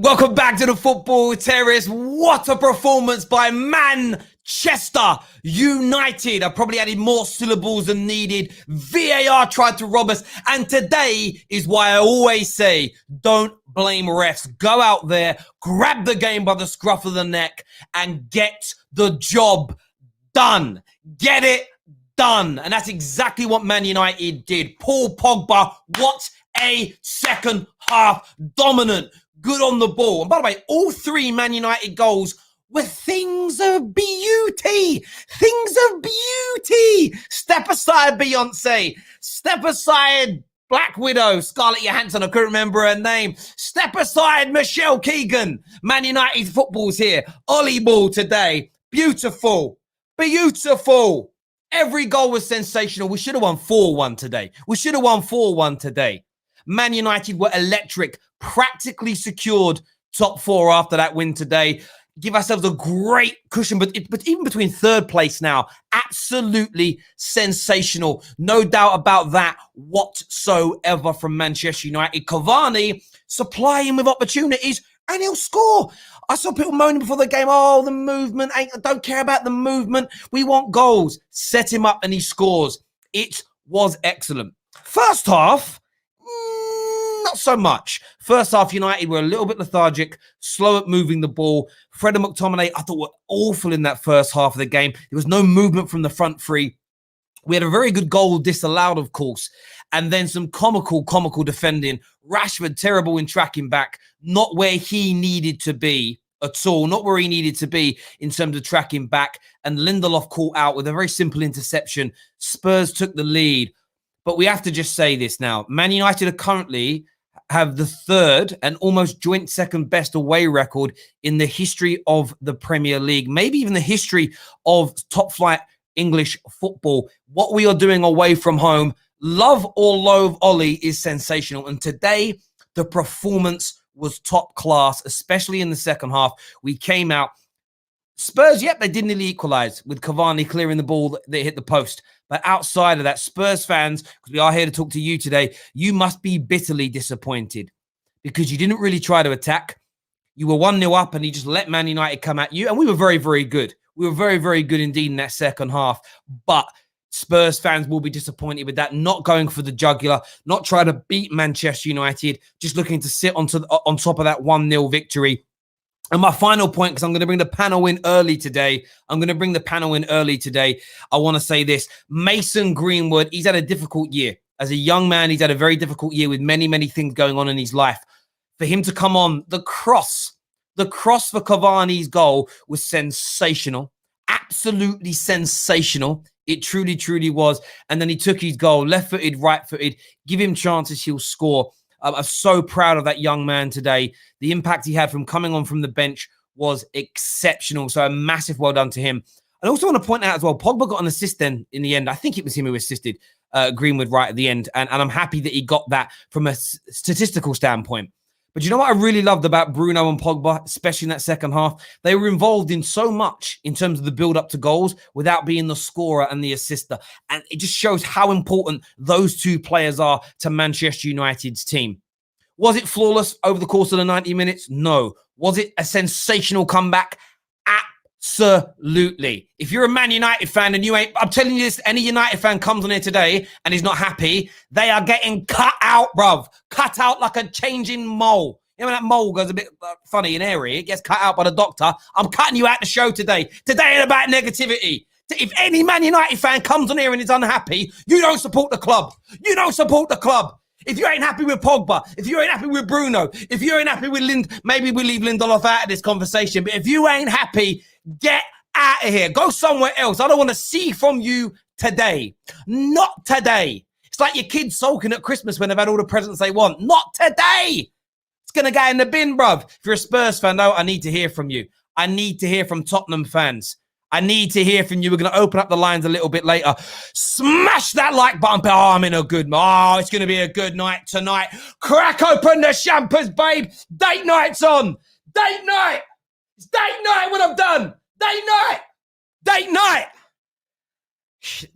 Welcome back to the Football Terrace. What a performance by Manchester United. I probably added more syllables than needed. VAR tried to rob us. And today is why I always say, don't blame refs. Go out there, grab the game by the scruff of the neck and get the job done. Get it done. And that's exactly what Man United did. Paul Pogba, what a second half. Dominant. Good on the ball. And by the way, all three Man United goals were things of beauty. Things of beauty. Step aside, Beyonce. Step aside, Black Widow, Scarlett Johansson. I couldn't remember her name. Step aside, Michelle Keegan. Man United football's here. Ollie ball today. Beautiful. Beautiful. Every goal was sensational. We should have won 4-1 today. We should have won 4-1 today. Man United were electric, practically secured top four after that win today. Give ourselves a great cushion, but even between third place now, absolutely sensational. No doubt about that whatsoever from Manchester United. Cavani, supply him with opportunities and he'll score. I saw people moaning before the game, oh, the movement, I don't care about the movement. We want goals. Set him up and he scores. It was excellent. First half, not so much. First half, United were a little bit lethargic, slow at moving the ball. Fred and McTominay, I thought, were awful in that first half of the game. There was no movement from the front three. We had a very good goal disallowed, of course, and then some comical defending. Rashford, terrible in tracking back, not where he needed to be at all, not where he needed to be in terms of tracking back. And Lindelof caught out with a very simple interception. Spurs took the lead. But we have to just say this now. Man United are currently have the third and almost joint second best away record in the history of the Premier League, maybe even the history of top flight English football. What we are doing away from home, love or loathe Ollie, is sensational. And today, the performance was top class, especially in the second half. We came out. Spurs, yep, they did nearly equalise with Cavani clearing the ball that hit the post. But outside of that, Spurs fans, because we are here to talk to you today, you must be bitterly disappointed because you didn't really try to attack. You were 1-0 up and you just let Man United come at you. And we were very, very good. We were very, very good indeed in that second half. But Spurs fans will be disappointed with that, not going for the jugular, not trying to beat Manchester United, just looking to sit on top of that 1-0 victory. And my final point, because I'm going to bring the panel in early today. I want to say this. Mason Greenwood, he's had a difficult year. As a young man, he's had a very difficult year with many, many things going on in his life. For him to come on, the cross for Cavani's goal was sensational. Absolutely sensational. It truly, truly was. And then he took his goal, left-footed, right-footed. Give him chances, he'll score. I'm so proud of that young man today. The impact he had from coming on from the bench was exceptional. So a massive well done to him. I also want to point out as well, Pogba got an assist then in the end. I think it was him who assisted Greenwood right at the end. And I'm happy that he got that from a statistical standpoint. But you know what I really loved about Bruno and Pogba, especially in that second half? They were involved in so much in terms of the build-up to goals without being the scorer and the assister. And it just shows how important those two players are to Manchester United's team. Was it flawless over the course of the 90 minutes? No. Was it a sensational comeback? Absolutely. If you're a Man United fan and I'm telling you this, any United fan comes on here today and is not happy, they are getting cut out, bruv. Cut out like a changing mole. You know when that mole goes a bit funny and airy, it gets cut out by the doctor. I'm cutting you out the show today. Today is about negativity. If any Man United fan comes on here and is unhappy, you don't support the club. You don't support the club. If you ain't happy with Pogba, if you ain't happy with Bruno, if you ain't happy with maybe we leave Lindelof out of this conversation, but if you ain't happy, get out of here. Go somewhere else. I don't want to see from you today. Not today. It's like your kids sulking at Christmas when they've had all the presents they want. Not today. It's going to go in the bin, bruv. If you're a Spurs fan, though, I need to hear from you. I need to hear from Tottenham fans. I need to hear from you. We're going to open up the lines a little bit later. Smash that like button. Oh, I'm in a good mood. Oh, it's going to be a good night tonight. Crack open the champers, babe. Date night's on. Date night. It's date night when I'm done. Date night. Date night.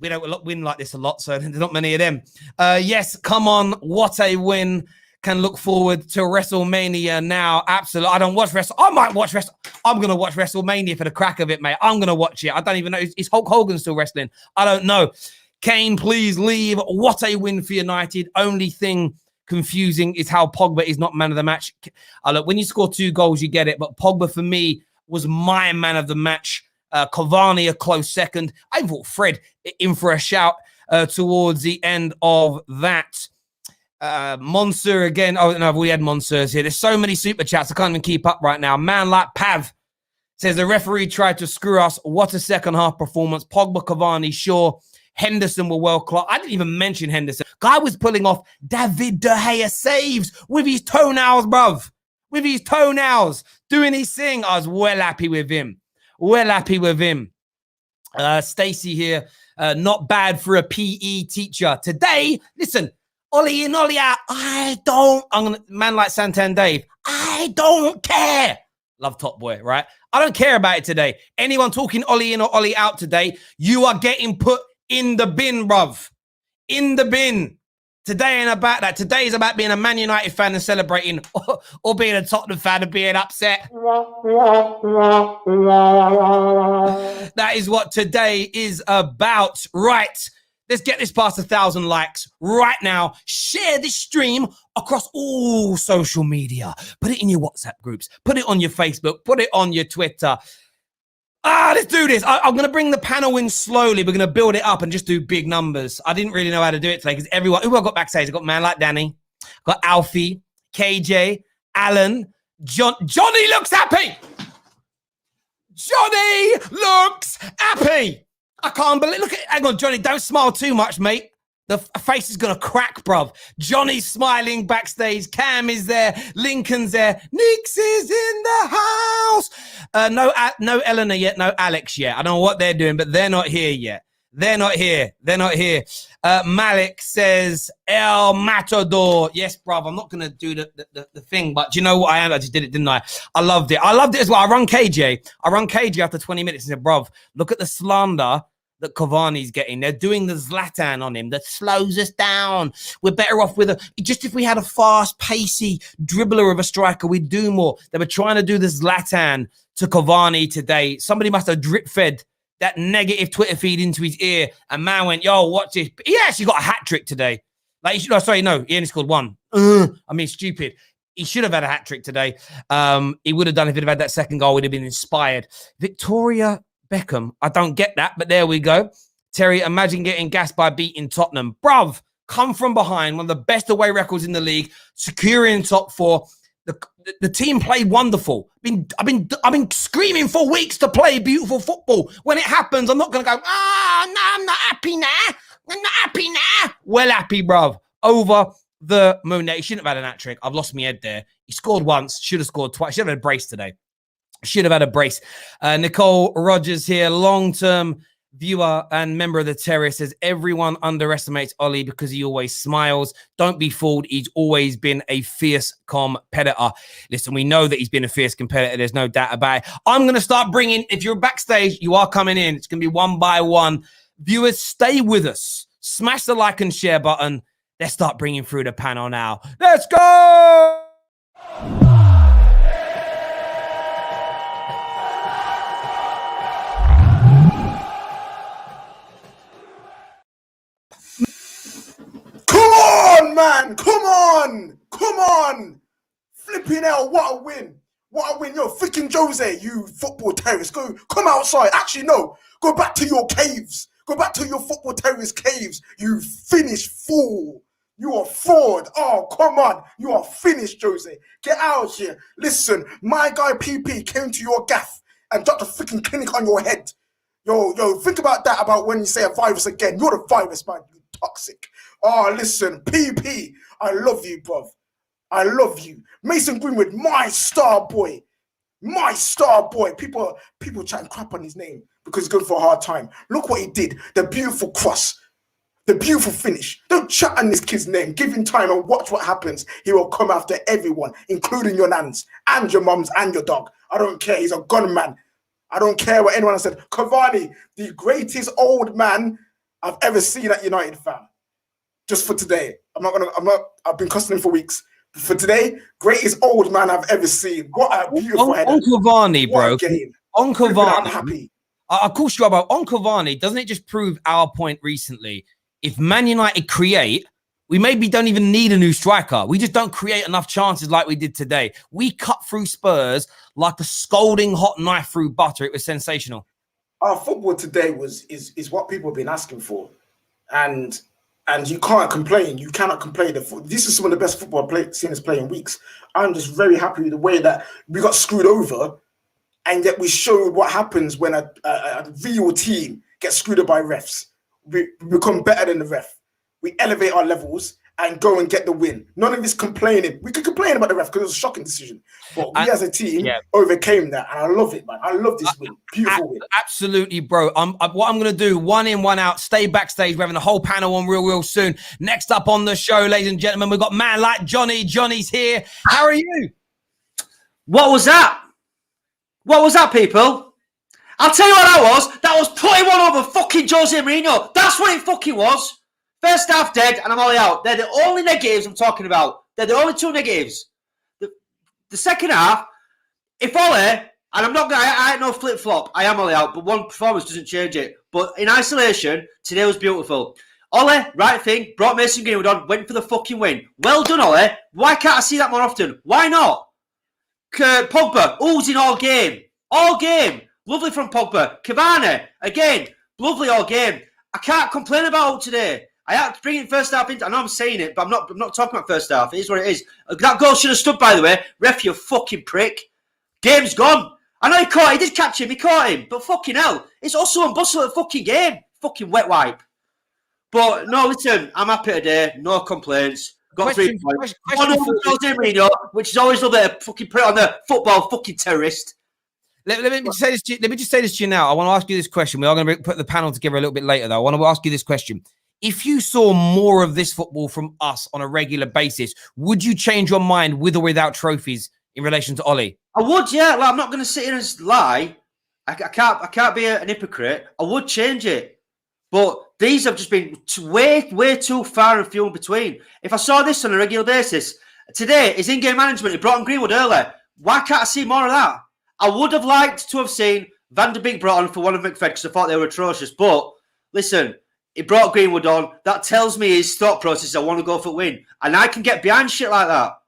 We don't win like this a lot, so there's not many of them. Yes, come on. What a win. can look forward to WrestleMania now. Absolutely. I don't watch I might watch I'm going to watch WrestleMania for the crack of it, mate. I'm going to watch it. I don't even know. Is Hulk Hogan still wrestling? I don't know. Kane, please leave. What a win for United. Only thing confusing is how Pogba is not man of the match. Look, when you score 2 goals, you get it. But Pogba, for me, was my man of the match. Cavani, a close second. I thought Fred in for a shout towards the end of that. Monsieur again. Oh, no, we had Monsieurs here. There's so many super chats. I can't even keep up right now. Man like Pav says the referee tried to screw us. What a second half performance. Pogba, Cavani, sure. Henderson were well clocked. I didn't even mention Henderson. Guy was pulling off David De Gea saves with his toenails, bruv. With his toenails. Doing his thing. I was well happy with him. Well happy with him. Stacey here. Not bad for a PE teacher. Today, listen, OLE in, OLE out. Man like Santan Dave. I don't care. Love Top Boy, right? I don't care about it today. Anyone talking OLE in or OLE out today, you are getting put in the bin, bruv. In the bin. Today ain't about that. Today is about being a Man United fan and celebrating, or being a Tottenham fan and being upset. That is what today is about. Right. Let's get this past 1,000 likes right now. Share this stream across all social media. Put it in your WhatsApp groups. Put it on your Facebook. Put it on your Twitter. Let's do this. I'm going to bring the panel in slowly. We're going to build it up and just do big numbers. I didn't really know how to do it today because everyone, who I got backstage? I got man like Danny, got Alfie, KJ, Alan, Johnny looks happy. Johnny looks happy. I can't believe, hang on, Johnny, don't smile too much, mate. The face is going to crack, bruv. Johnny's smiling backstage. Cam is there. Lincoln's there. Nix is in the house. No Eleanor yet. No Alex yet. I don't know what they're doing, but they're not here yet. They're not here. They're not here. Malik says, El Matador. Yes, bruv, I'm not going to do the thing, but do you know what I am? I just did it, didn't I? I loved it. I loved it as well. I run KJ after 20 minutes and said, bruv, look at the slander that Cavani's getting. They're doing the Zlatan on him that slows us down. We're better off with just if we had a fast, pacey dribbler of a striker, we'd do more. They were trying to do the Zlatan to Cavani today. Somebody must have drip fed that negative Twitter feed into his ear, and man went, yo, watch this. He actually got a hat trick today. Like, he only scored one. Stupid. He should have had a hat trick today. He would have done if he'd have had that second goal. Would have been inspired. Victoria Beckham. I don't get that, but there we go. Terry, imagine getting gassed by beating Tottenham. Bruv, come from behind, one of the best away records in the league, securing top 4. The team played wonderful. I've been screaming for weeks to play beautiful football. When it happens, I'm not going to go, no, I'm not happy now. I'm not happy now. Well happy, bruv. Over the moon. He shouldn't have had an hat trick. I've lost my head there. He scored once, should have scored twice. Should have had a brace today. Should have had a brace. Nicole Rogers here, long-term viewer and member of the Terrace, says everyone underestimates Ollie because he always smiles. Don't be fooled. He's always been a fierce competitor. Listen, we know that he's been a fierce competitor. There's no doubt about it. I'm going to start bringing, if you're backstage, you are coming in. It's going to be one by one. Viewers, stay with us. Smash the like and share button. Let's start bringing through the panel now. Let's go! Man, come on, flipping hell, what a win, yo, freaking Jose, you football terrorist, come outside, actually no, go back to your caves, go back to your football terrorist caves, you finished fool, you are fraud, oh, come on, you are finished, Jose, get out of here. Listen, my guy PP came to your gaff and dropped a freaking clinic on your head, yo, think about that, about when you say a virus again, you're the virus, man, you toxic. Oh, listen, PP, I love you, bruv. I love you. Mason Greenwood, my star boy. My star boy. People trying to crap on his name because he's going for a hard time. Look what he did. The beautiful cross. The beautiful finish. Don't chat on this kid's name. Give him time and watch what happens. He will come after everyone, including your nans and your mums and your dog. I don't care. He's a gunman. I don't care what anyone has said. Cavani, the greatest old man I've ever seen at United, fam. Just for today. I've been cussing him for weeks. for today, greatest old man I've ever seen. What a beautiful header. On Cavani, bro. What a game. On I'm Cavani. happy. Of course you are, but on Cavani, doesn't it just prove our point recently? If Man United create, we maybe don't even need a new striker. We just don't create enough chances like we did today. We cut through Spurs like a scalding hot knife through butter. It was sensational. Our football today is what people have been asking for. And you can't complain. You cannot complain. This is some of the best football I've seen us play in weeks. I'm just very happy with the way that we got screwed over and that we showed what happens when a real team gets screwed up by refs. We become better than the ref. We elevate our levels and go and get the win. None of this complaining. We could complain about the ref because it was a shocking decision. But we as a team overcame that. And I love it, man. I love this win. Beautiful win. Absolutely, bro. What I'm going to do, 1 in, 1 out, stay backstage. We're having the whole panel on real soon. Next up on the show, ladies and gentlemen, we've got man like Johnny. Johnny's here. How are you? What was that? What was that, people? I'll tell you what that was. That was putting one over fucking Jose Mourinho. That's what it fucking was. First half dead, and I'm all out. They're the only negatives I'm talking about. They're the only two negatives. The second half, if Ole, and I'm not going to, I ain't no flip-flop. I am Ole out, but one performance doesn't change it. But in isolation, today was beautiful. Ole, right thing, brought Mason Greenwood on, went for the fucking win. Well done, Ole. Why can't I see that more often? Why not? Pogba, oozing all game. All game. Lovely from Pogba. Cavani, again, lovely all game. I can't complain about today. I had to bring it first half into. I know I'm saying it, but I'm not talking about first half. It is what it is. That goal should have stood, by the way. Ref, you fucking prick. Game's gone. I know he caught him. He did catch him. He caught him. But fucking hell. It's also and bustle of the fucking game. Fucking wet wipe. But no, listen. I'm happy today. No complaints. Got 3 points. One over Jose Mourinho, which is always a little bit of fucking put it on the football fucking terrorist. Let me just say this to you now. I want to ask you this question. We are going to put the panel together a little bit later, though. I want to ask you this question. If you saw more of this football from us on a regular basis, would you change your mind with or without trophies in relation to Ole? I would, yeah. Like, I'm not going to sit here and lie. I can't be an hypocrite. I would change it. But these have just been way too far and few in between. If I saw this on a regular basis, today is in-game management. He brought on Greenwood earlier. Why can't I see more of that? I would have liked to have seen Van der Beek brought on for one of McFed because I thought they were atrocious. But listen, he brought Greenwood on. That tells me his thought process is I want to go for a win. And I can get behind shit like that.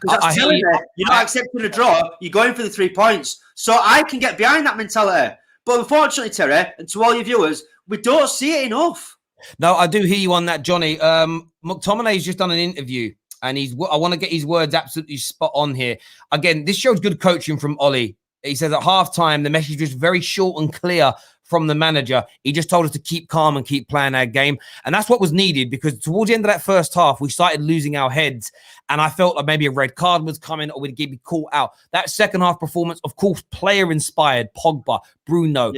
Because you're not accepting a draw. You're going for the 3 points. So I can get behind that mentality. But unfortunately, Terry, and to all your viewers, we don't see it enough. No, I do hear you on that, Johnny. McTominay's just done an interview. And I want to get his words absolutely spot on here. Again, this shows good coaching from Ole. He says at halftime, the message was very short and clear from the manager. He just told us to keep calm and keep playing our game. And that's what was needed because towards the end of that first half, we started losing our heads. And I felt like maybe a red card was coming or we'd be caught out. That second half performance, of course, player inspired. Pogba, Bruno,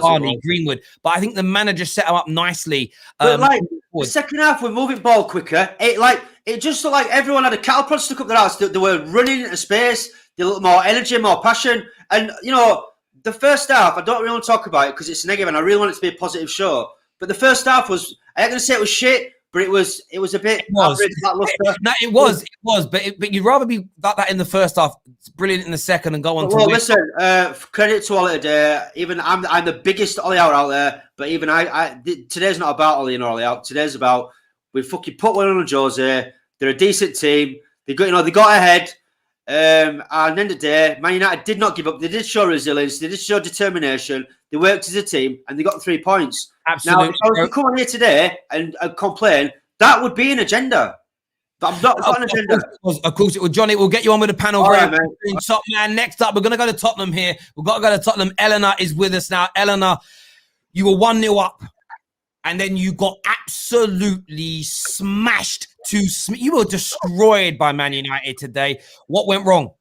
Barney, Greenwood. But I think the manager set him up nicely. But the second half, we're moving ball quicker. It just looked like everyone had a cattle prod stuck up their ass. They were running into space. They looked more energy, more passion. And, you know, the first half, I don't really want to talk about it because it's negative and I really want it to be a positive show. But the first half was, I ain't going to say it was shit, but it was a bit average. It was. But you'd rather be like that in the first half, brilliant in the second and go on to win. Listen, credit to Ole today. Even I'm the biggest Ole out there, but even today's not about Ole and Ole out. Today's about we fucking put one on Jose. They're a decent team. They got ahead. And at the end of the day, Man United did not give up. They did show resilience. They did show determination. They worked as a team, and they got 3 points. Absolutely. Now, if I was to come on here today and complain, that would be an agenda. But I'm not got an agenda. Of course it would. Johnny, we'll get you on with the panel. All right, man. Top man. Next up, we're going to go to Tottenham here. We've got to go to Tottenham. Eleanor is with us now. Eleanor, you were 1-0 up. And then you got absolutely smashed you were destroyed by Man United today. What went wrong?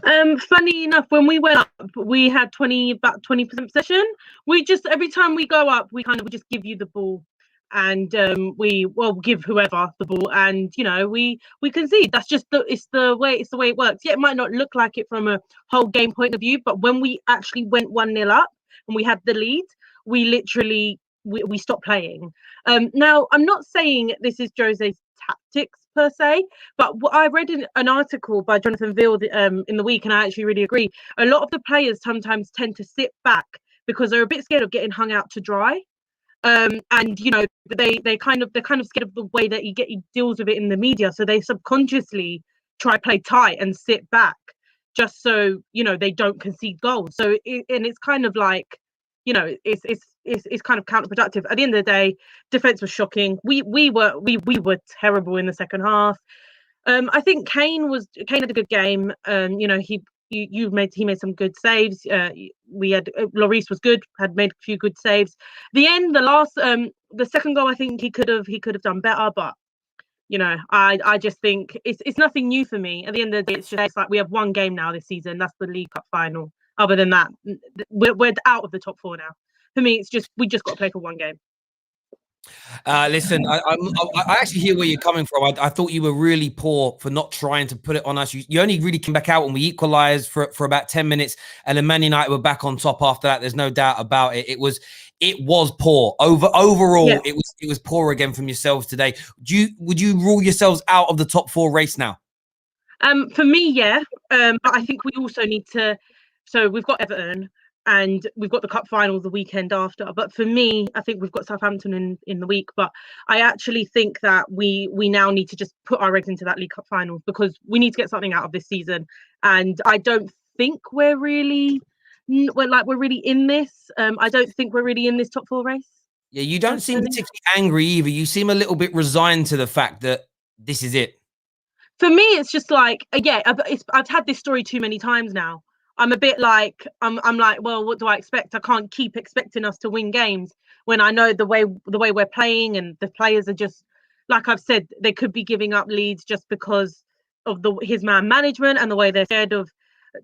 Funny enough, when we went up, we had about 20% possession. We just, every time we go up, we just give you the ball. And we give whoever the ball, and we concede. That's just it's the way it works. Yeah, it might not look like it from a whole game point of view, but when we actually went 1-0 up and we had the lead, we literally we stopped playing. Now, I'm not saying this is Jose's tactics per se. But I read an article by Jonathan Veal in the week, and I actually really agree. A lot of the players sometimes tend to sit back because they're a bit scared of getting hung out to dry. And you know, they're kind of scared of the way that he deals with it in the media, so they subconsciously try play tight and sit back just so, you know, they don't concede goals. So and it's kind of like, you know, it's kind of counterproductive. At the end of the day, defense was shocking. We were terrible in the second half. I think Kane had a good game. You know, he made some good saves. We had Lloris was good, had made a few good saves. The second goal, I think he could have done better, but you know, I just think it's nothing new for me. At the end of the day, it's like we have one game now this season. That's the League Cup final. Other than that, we're out of the top four now. For me, it's just we just got to play for one game. Listen, I actually hear where you're coming from. I thought you were really poor for not trying to put it on us. You only really came back out when we equalised for about 10 minutes, and then Man United were back on top after that. There's no doubt about it. It was poor. Overall, yeah. It was poor again from yourselves today. Would you rule yourselves out of the top four race now? For me, yeah. But I think we also need to. So we've got Everton. And we've got the cup final the weekend after. But for me, I think we've got Southampton in the week. But I actually think that we now need to just put our eggs into that League Cup final because we need to get something out of this season. And I don't think we're really in this. I don't think we're really in this top four race. Yeah, you don't seem particularly angry either. You seem a little bit resigned to the fact that this is it. For me, it's just like, yeah, I've had this story too many times now. I'm a bit like, I'm like, well, what do I expect? I can't keep expecting us to win games when I know the way we're playing and the players are just, like I've said, they could be giving up leads just because of his man management and the way they're scared of,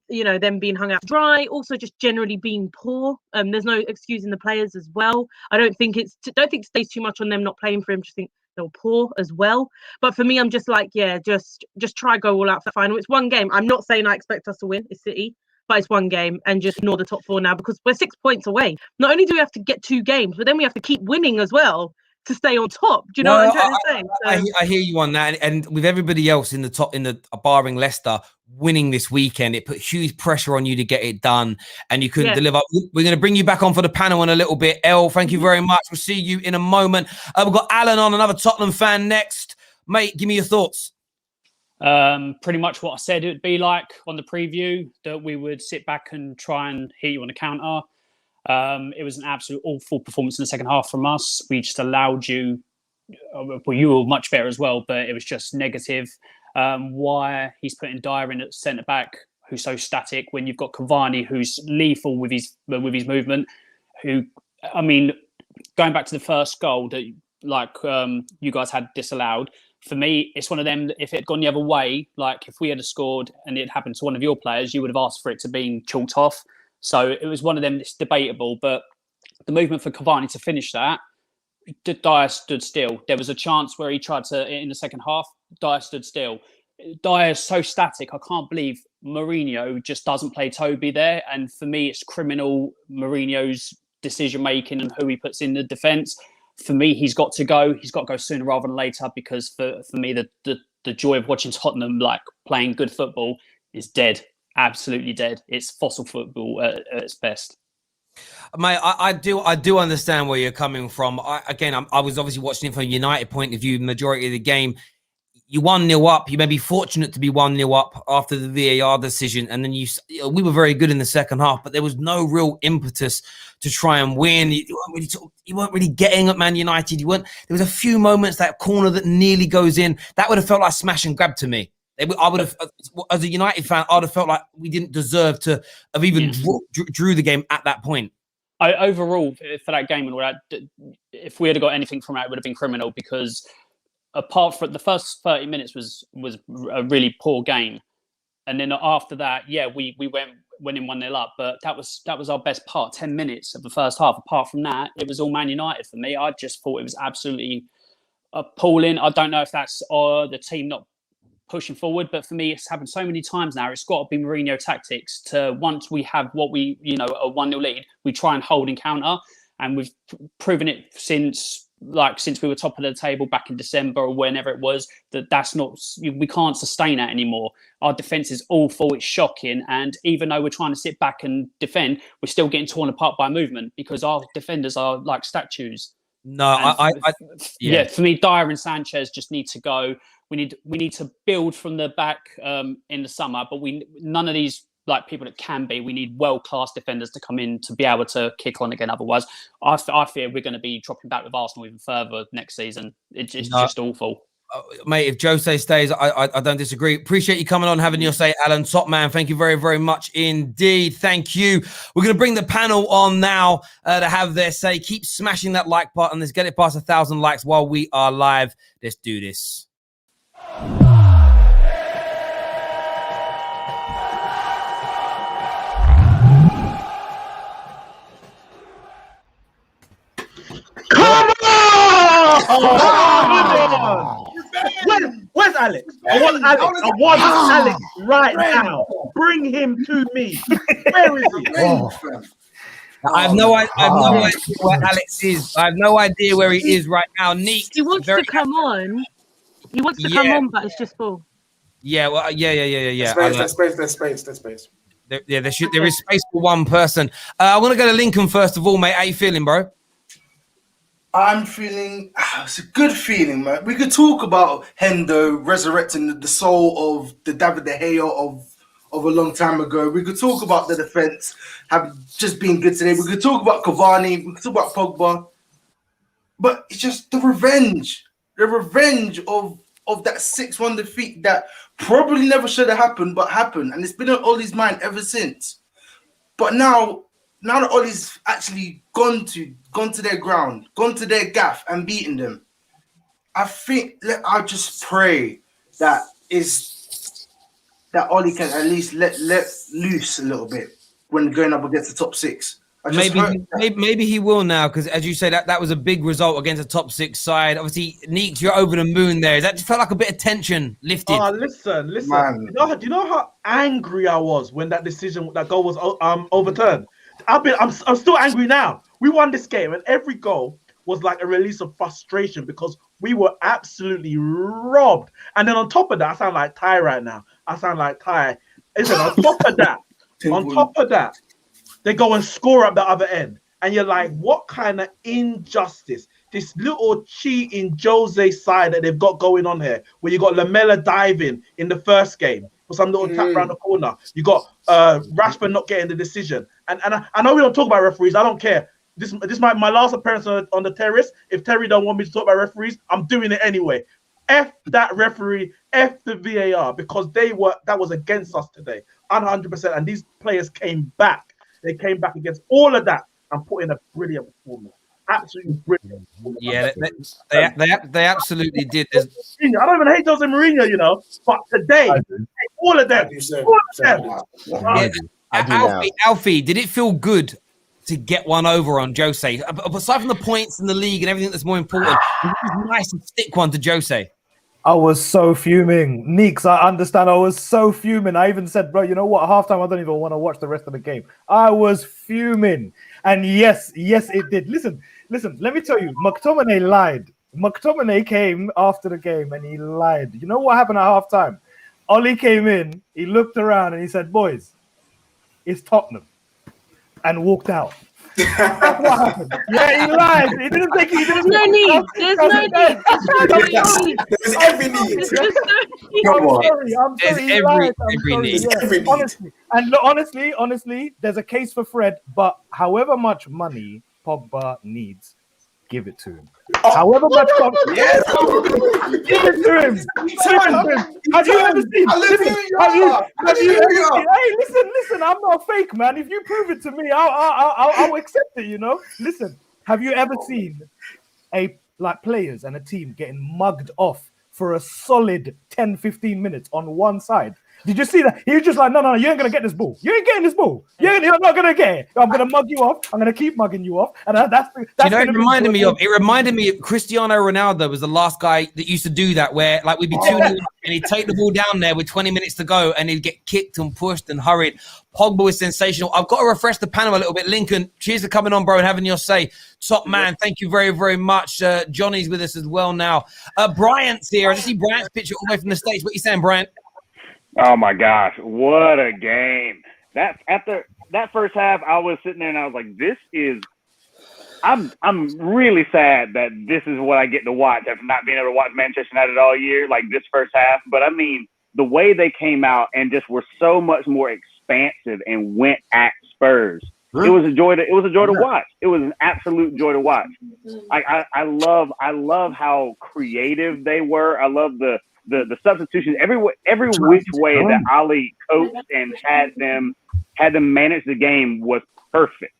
you know, them being hung out dry. Also, just generally being poor. There's no excusing the players as well. I don't think it stays too much on them not playing for him. Just think they're poor as well. But for me, I'm just like, yeah, just try go all out for the final. It's one game. I'm not saying I expect us to win. It's City. But it's one game and just ignore the top four now because we're 6 points away. Not only do we have to get 2 games, but then we have to keep winning as well to stay on top. Do you know what I'm trying to say? So, I hear you on that. And with everybody else in the top, barring Leicester winning this weekend, it put huge pressure on you to get it done and you couldn't deliver. We're going to bring you back on for the panel in a little bit. Elle, thank you very much. We'll see you in a moment. We've got Alan on, another Tottenham fan next. Mate, give me your thoughts. Pretty much what I said it would be like on the preview, that we would sit back and try and hit you on the counter. It was an absolute awful performance in the second half from us. We just allowed you, well, you were much better as well, but it was just negative. Why he's putting Dyer in at centre back, who's so static, when you've got Cavani, who's lethal with his movement. Who, I mean, going back to the first goal that you guys had disallowed. For me, it's one of them that if it had gone the other way, like if we had scored and it happened to one of your players, you would have asked for it to be chalked off. So it was one of them that's debatable. But the movement for Cavani to finish that, Dyer stood still. There was a chance where he tried to, in the second half, Dyer stood still. Dyer is so static. I can't believe Mourinho just doesn't play Toby there. And for me, it's criminal, Mourinho's decision-making and who he puts in the defence. For me, he's got to go. He's got to go sooner rather than later because for me, the joy of watching Tottenham like playing good football is dead, absolutely dead. It's fossil football at its best. Mate, I do understand where you're coming from. I was obviously watching it from a United point of view, majority of the game. You 1-0 up. You may be fortunate to be 1-0 up after the VAR decision, and then we were very good in the second half, but there was no real impetus to try and win. You weren't really getting at Man United. There was a few moments, that corner that nearly goes in. That would have felt like smash and grab to me. I would have, as a United fan, I'd have felt like we didn't deserve to have even drew the game at that point. Overall, for that game and all that, if we had got anything from that, it would have been criminal because apart from the first 30 minutes was a really poor game. And then after that, we went in 1-0 up, but that was our best part, 10 minutes of the first half. Apart from that, it was all Man United for me. I just thought it was absolutely appalling. I don't know if that's the team not pushing forward, but for me, it's happened so many times now. It's got to be Mourinho tactics to, once we have what we, a 1-0 lead, we try and hold and counter. And we've proven it since like since we were top of the table back in December or whenever it was, that's not, we can't sustain that anymore. Our defense is awful. It's shocking. And even though we're trying to sit back and defend, we're still getting torn apart by movement because our defenders are like statues. No, yeah, for me, Dyer and Sanchez just need to go. We need to build from the back in the summer, but none of these like people that can be. We need world-class defenders to come in to be able to kick on again. Otherwise, I fear we're going to be dropping back with Arsenal even further next season. It's just awful. Mate, if Jose stays, I don't disagree. Appreciate you coming on, having your say, Alan. Top man, thank you very, very much indeed. Thank you. We're going to bring the panel on now to have their say. Keep smashing that like button. Let's get it past 1,000 likes while we are live. Let's do this. Come on! Where's Alex? I want Alex right now. Bring him to me. Where is he? I have no idea where Alex is. I have no idea where he is right now. Neat. He wants to come on. He wants to come on, but it's just full. Yeah, well, yeah. There's space. There is space for one person. I want to go to Lincoln first of all, mate. How you feeling, bro? I'm feeling, it's a good feeling, man. We could talk about Hendo resurrecting the soul of the David De Gea of a long time ago. We could talk about the defense have just been good today. We could talk about Cavani. We could talk about Pogba. But it's just the revenge of that 6-1 defeat that probably never should have happened, but happened. And it's been on Ollie's mind ever since. But now that Ollie's actually gone to their ground, gone to their gaff and beaten them, I just pray that Ollie can at least let loose a little bit when going up against the top six. Maybe he will now, because as you say, that was a big result against a top six side. Obviously, Neeks, you're over the moon there. That just felt like a bit of tension lifted. Oh, listen. Do you know how angry I was when that goal was overturned? I'm still angry now. We won this game, and every goal was like a release of frustration because we were absolutely robbed. And then on top of that, I sound like Ty right now. Listen, on top of that, they go and score at the other end. And you're like, what kind of injustice? This little cheating Jose side that they've got going on here, where you got Lamela diving in the first game for some little tap around the corner. You got Rashford not getting the decision. And I know we don't talk about referees. I don't care. This is my last appearance on the Terrace. If Terry don't want me to talk about referees, I'm doing it anyway. F that referee, F the VAR, because that was against us today, 100%. And these players came back. They came back against all of that and put in a brilliant performance. Absolutely brilliant. Yeah, they absolutely did. I don't even hate Jose Mourinho, but today, all of them. Alfie, did it feel good to get one over on Jose? Aside from the points in the league and everything that's more important, it was nice to stick one to Jose. I was so fuming. Neeks, I understand. I was so fuming. I even said, bro, you know what? Halftime, I don't even want to watch the rest of the game. I was fuming. And yes, it did. Listen, let me tell you, McTominay lied. McTominay came after the game and he lied. You know what happened at halftime? Ollie came in, he looked around and he said, boys, it's Tottenham. And walked out. That's what happened. Yeah, he lied. He didn't think he didn't. No need. There's no need. There's every need. I'm sorry. Every need. Yeah. Honestly, and look, honestly, there's a case for Fred, but however much money Pogba needs, give it to him. However much Pogba, give it to him. Have you ever seen? Have you ever seen? Hey, listen, I'm not fake, man. If you prove it to me, I'll accept it. Listen, have you ever seen players and a team getting mugged off for a solid 10-15 minutes on one side? Did you see that? He was just like, no, you ain't gonna get this ball. You ain't getting this ball. You're not gonna get it. I'm gonna mug you off. I'm gonna keep mugging you off. And that's you know, it reminded me of Cristiano Ronaldo was the last guy that used to do that, where like we'd be 2-0 and he'd take the ball down there with 20 minutes to go and he'd get kicked and pushed and hurried. Pogba was sensational. I've got to refresh the panel a little bit. Lincoln, cheers for coming on, bro, and having your say. Top man, thank you very, very much. Johnny's with us as well now. Bryant's here. I just see Bryant's picture all the way from the States. What are you saying, Bryant? Oh my gosh, what a game. That's after that first half, I was sitting there and I was like, I'm really sad that this is what I get to watch after not being able to watch Manchester United all year, like this first half. But I mean, the way they came out and just were so much more expansive and went at Spurs. It was a joy to watch. It was an absolute joy to watch. I love how creative they were. I love the substitutions, every which way that Ali coached and had them manage the game was perfect,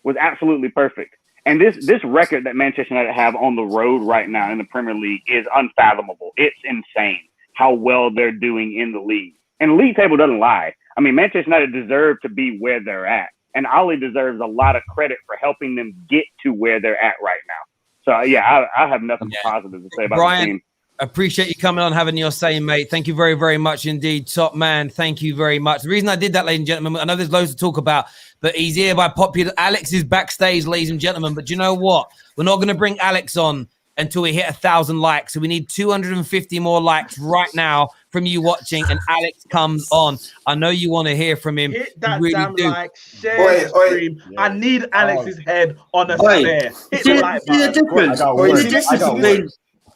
was absolutely perfect. And this record that Manchester United have on the road right now in the Premier League is unfathomable. It's insane how well they're doing in the league. And the league table doesn't lie. I mean, Manchester United deserve to be where they're at. And Ali deserves a lot of credit for helping them get to where they're at right now. So, yeah, I have nothing positive to say about the team. Appreciate you coming on, having your say, mate. Thank you very, very much indeed. Top man, thank you very much. The reason I did that, ladies and gentlemen, I know there's loads to talk about, but he's here by popular. Alex is backstage, ladies and gentlemen. But you know what? We're not going to bring Alex on until we hit 1,000 likes. So we need 250 more likes right now from you watching, and Alex comes on. I know you want to hear from him. Hit that really damn do. like, share the stream. Yeah. I need Alex's head on a spare. Hit the like button.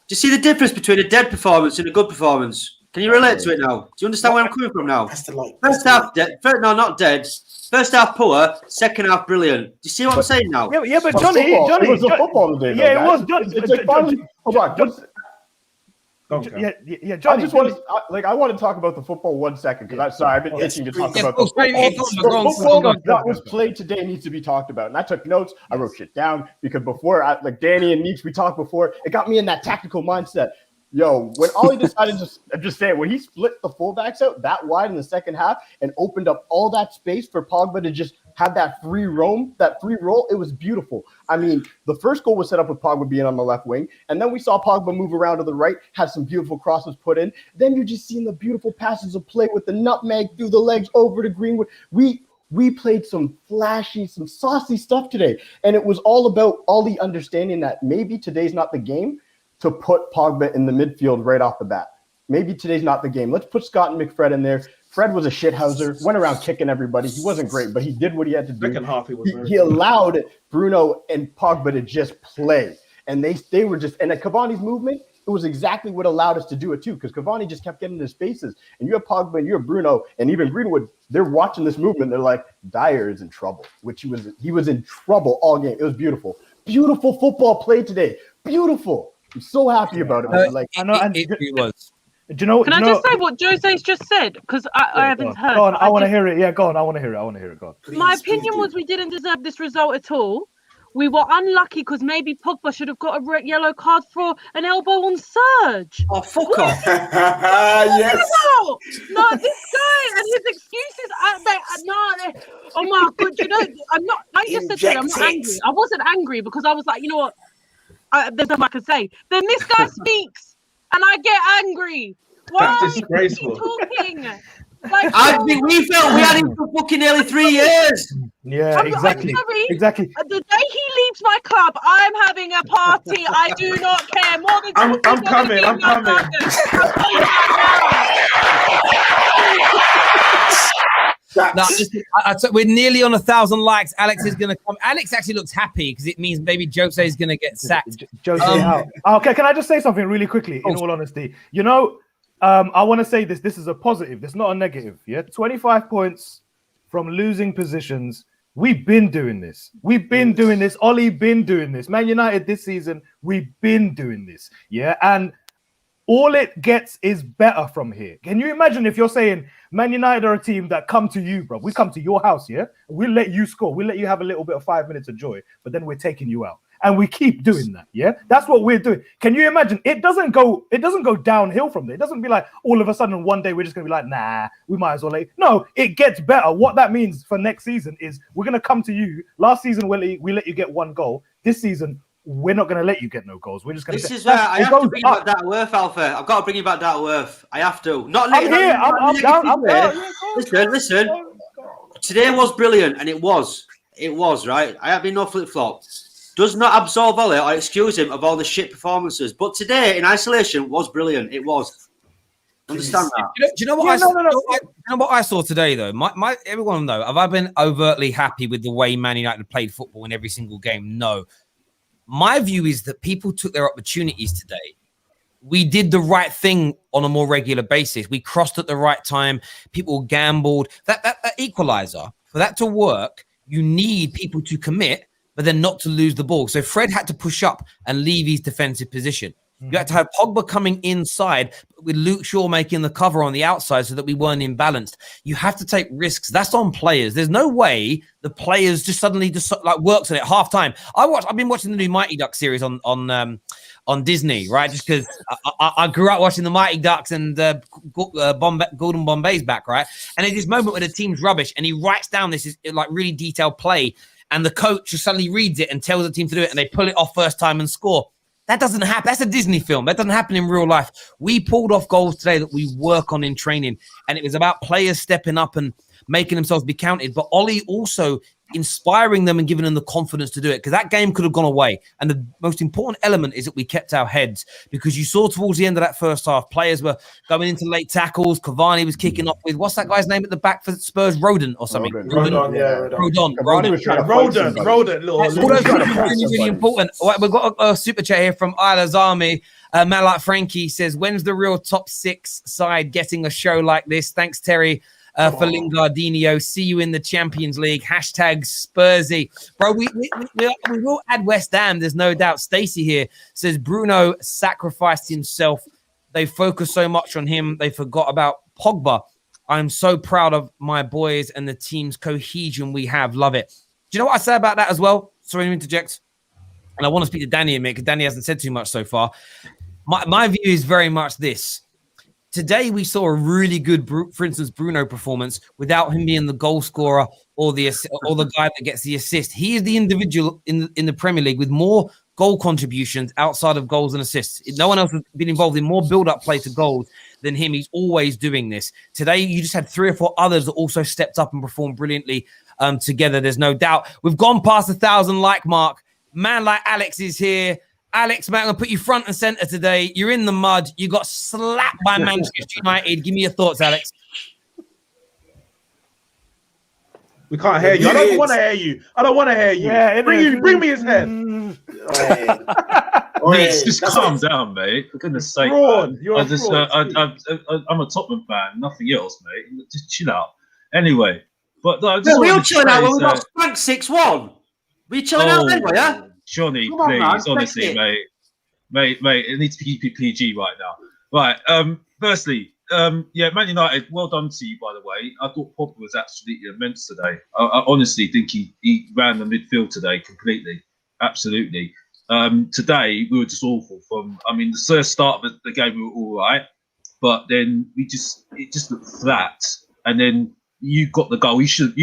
Do you see the difference between a dead performance and a good performance? Can you relate to it now? Do you understand where I'm coming from now? First half dead. Not dead. First half poor. Second half brilliant. Do you see what I'm saying now? Yeah, but Johnny, it was a football game. Yeah, it was. It's like finally. Hold on. Yeah, Johnny. I want to talk about the football 1 second because I've been itching to talk about the football that was played today needs to be talked about. And I took notes. I wrote shit down because before, like Danny and Neeks, we talked before. It got me in that tactical mindset. Yo, when Ollie decided when he split the fullbacks out that wide in the second half and opened up all that space for Pogba to just have that free roam, that free roll, it was beautiful. I mean, the first goal was set up with Pogba being on the left wing, and then we saw Pogba move around to the right, have some beautiful crosses put in. Then you're just seeing the beautiful passes of play with the nutmeg through the legs over to Greenwood. We played some flashy, some saucy stuff today, and it was all about Ollie understanding that maybe today's not the game to put Pogba in the midfield right off the bat. Maybe today's not the game. Let's put Scott and McFred in there. Fred was a shithouser, went around kicking everybody. He wasn't great, but he did what he had to do. Second half, he allowed Bruno and Pogba to just play. And they were just, and at Cavani's movement, it was exactly what allowed us to do it too, because Cavani just kept getting into spaces. And you have Pogba and you have Bruno and even Greenwood, they're watching this movement. They're like, Dyer is in trouble, which he was in trouble all game. It was beautiful. Beautiful football play today. Beautiful. I'm so happy about it. I know, and it was. Do you know? Can I just say what Jose's just said? Because I haven't heard. Go on, I want to hear it. Yeah, go on. I want to hear it. Go on. Please, my opinion was we didn't deserve this result at all. We were unlucky because maybe Pogba should have got a yellow card for an elbow on Serge. Oh, fuck off. Yes. No, this guy and his excuses. Oh my God, you know, I'm not. I just said to you, I'm not angry. I wasn't angry because I was like, you know what? There's nothing I can say. Then this guy speaks, and I get angry. Why That's disgraceful. Talking? I think we felt we had him for fucking nearly 3 years. Yeah, exactly. Exactly. The day he leaves my club, I'm having a party. I do not care. More than I'm coming. We're nearly on 1,000 likes. Alex is going to come. Alex actually looks happy because it means maybe Jose is going to get sacked. Okay, can I just say something really quickly? In all honesty, you know, I want to say this. This is a positive. This is not a negative. Yeah, 25 points from losing positions. We've been doing this. Ollie been doing this. Man United this season, we've been doing this. Yeah, and all it gets is better from here. Can you imagine if you're saying Man United are a team that come to you, bro? We come to your house, yeah? We'll let you score. We'll let you have a little bit of 5 minutes of joy, but then we're taking you out. and we keep doing that. Yeah, that's what we're doing. Can you imagine? It doesn't go downhill from there. It doesn't be like all of a sudden one day we're just gonna be like, nah, we might as well. No, it gets better. What that means for next season is we're gonna come to you. Last season we let you get 1 goal. This season we're not gonna let you get no goals. We're just gonna. This is where I have to bring you back down to earth, Alpha. I've got to bring you back down to earth. I have to. I'm here. I'm down. I'm down. Listen. Today was brilliant, and it was right. I have been no flip flop. Does not absolve Ole or excuse him of all the shit performances, but today in isolation was brilliant. It was. Understand that? Do you know what you know what I saw today though? My everyone know. Have I been overtly happy with the way Man United played football in every single game? No. My view is that people took their opportunities today. We did the right thing on a more regular basis. We crossed at the right time. People gambled. That equalizer, for that to work, you need people to commit, but then not to lose the ball. So Fred had to push up and leave his defensive position. You had to have Pogba coming inside with Luke Shaw making the cover on the outside so that we weren't imbalanced. You have to take risks. That's on players. There's no way the players just suddenly like works on it half time. I've been watching the new Mighty Ducks series on Disney, right? Just because I grew up watching the Mighty Ducks and Gordon Bombay's back, right? And there's this moment where the team's rubbish and he writes down this like really detailed play and the coach just suddenly reads it and tells the team to do it and they pull it off first time and score. That doesn't happen. That's a Disney film. That doesn't happen in real life. We pulled off goals today that we work on in training. And it was about players stepping up and making themselves be counted. But Ole also inspiring them and giving them the confidence to do it. Because that game could have gone away. And the most important element is that we kept our heads. Because you saw towards the end of that first half, players were going into late tackles. Cavani was kicking off with, what's that guy's name at the back for Spurs? Rodon or something. Rodon, yeah. Rodon. Really important. We've got a super chat here from Isla's Army. Man like Frankie says, when's the real top 6 side getting a show like this? Thanks, Terry. For Lingardinho, see you in the Champions League. Hashtag Spursy. Bro, we will add West Ham. There's no doubt. Stacey here says Bruno sacrificed himself. They focused so much on him. They forgot about Pogba. I'm so proud of my boys and the team's cohesion we have. Love it. Do you know what I say about that as well? Sorry to interject. And I want to speak to Danny in a minute because Danny hasn't said too much so far. My view is very much this. Today, we saw a really good, for instance, Bruno performance without him being the goal scorer or the guy that gets the assist. He is the individual in the Premier League with more goal contributions outside of goals and assists. No one else has been involved in more build-up play to goals than him. He's always doing this. Today, you just had 3 or 4 others that also stepped up and performed brilliantly together. There's no doubt. We've gone past the 1,000 like mark. Man like Alex is here. Alex, man, I'm going to put you front and center today. You're in the mud. You got slapped by Manchester United. Give me your thoughts, Alex. We can't hear you. I don't want to hear you. Yeah, bring me his head. Mate, just calm down, mate. For goodness sake, man. I'm a Tottenham fan, nothing else, mate. Just chill out. Anyway, but no, we were chilling out when we got spanked 6-1. We chilling out then, were you? Johnny, please, honestly, mate, it needs to keep it PG right now. Right, firstly, Man United, well done to you, by the way. I thought Pogba was absolutely immense today. I honestly think he ran the midfield today completely, absolutely. Today, we were just awful. The first start of the game, we were all right, but then it just looked flat. And then you got the goal. You should have.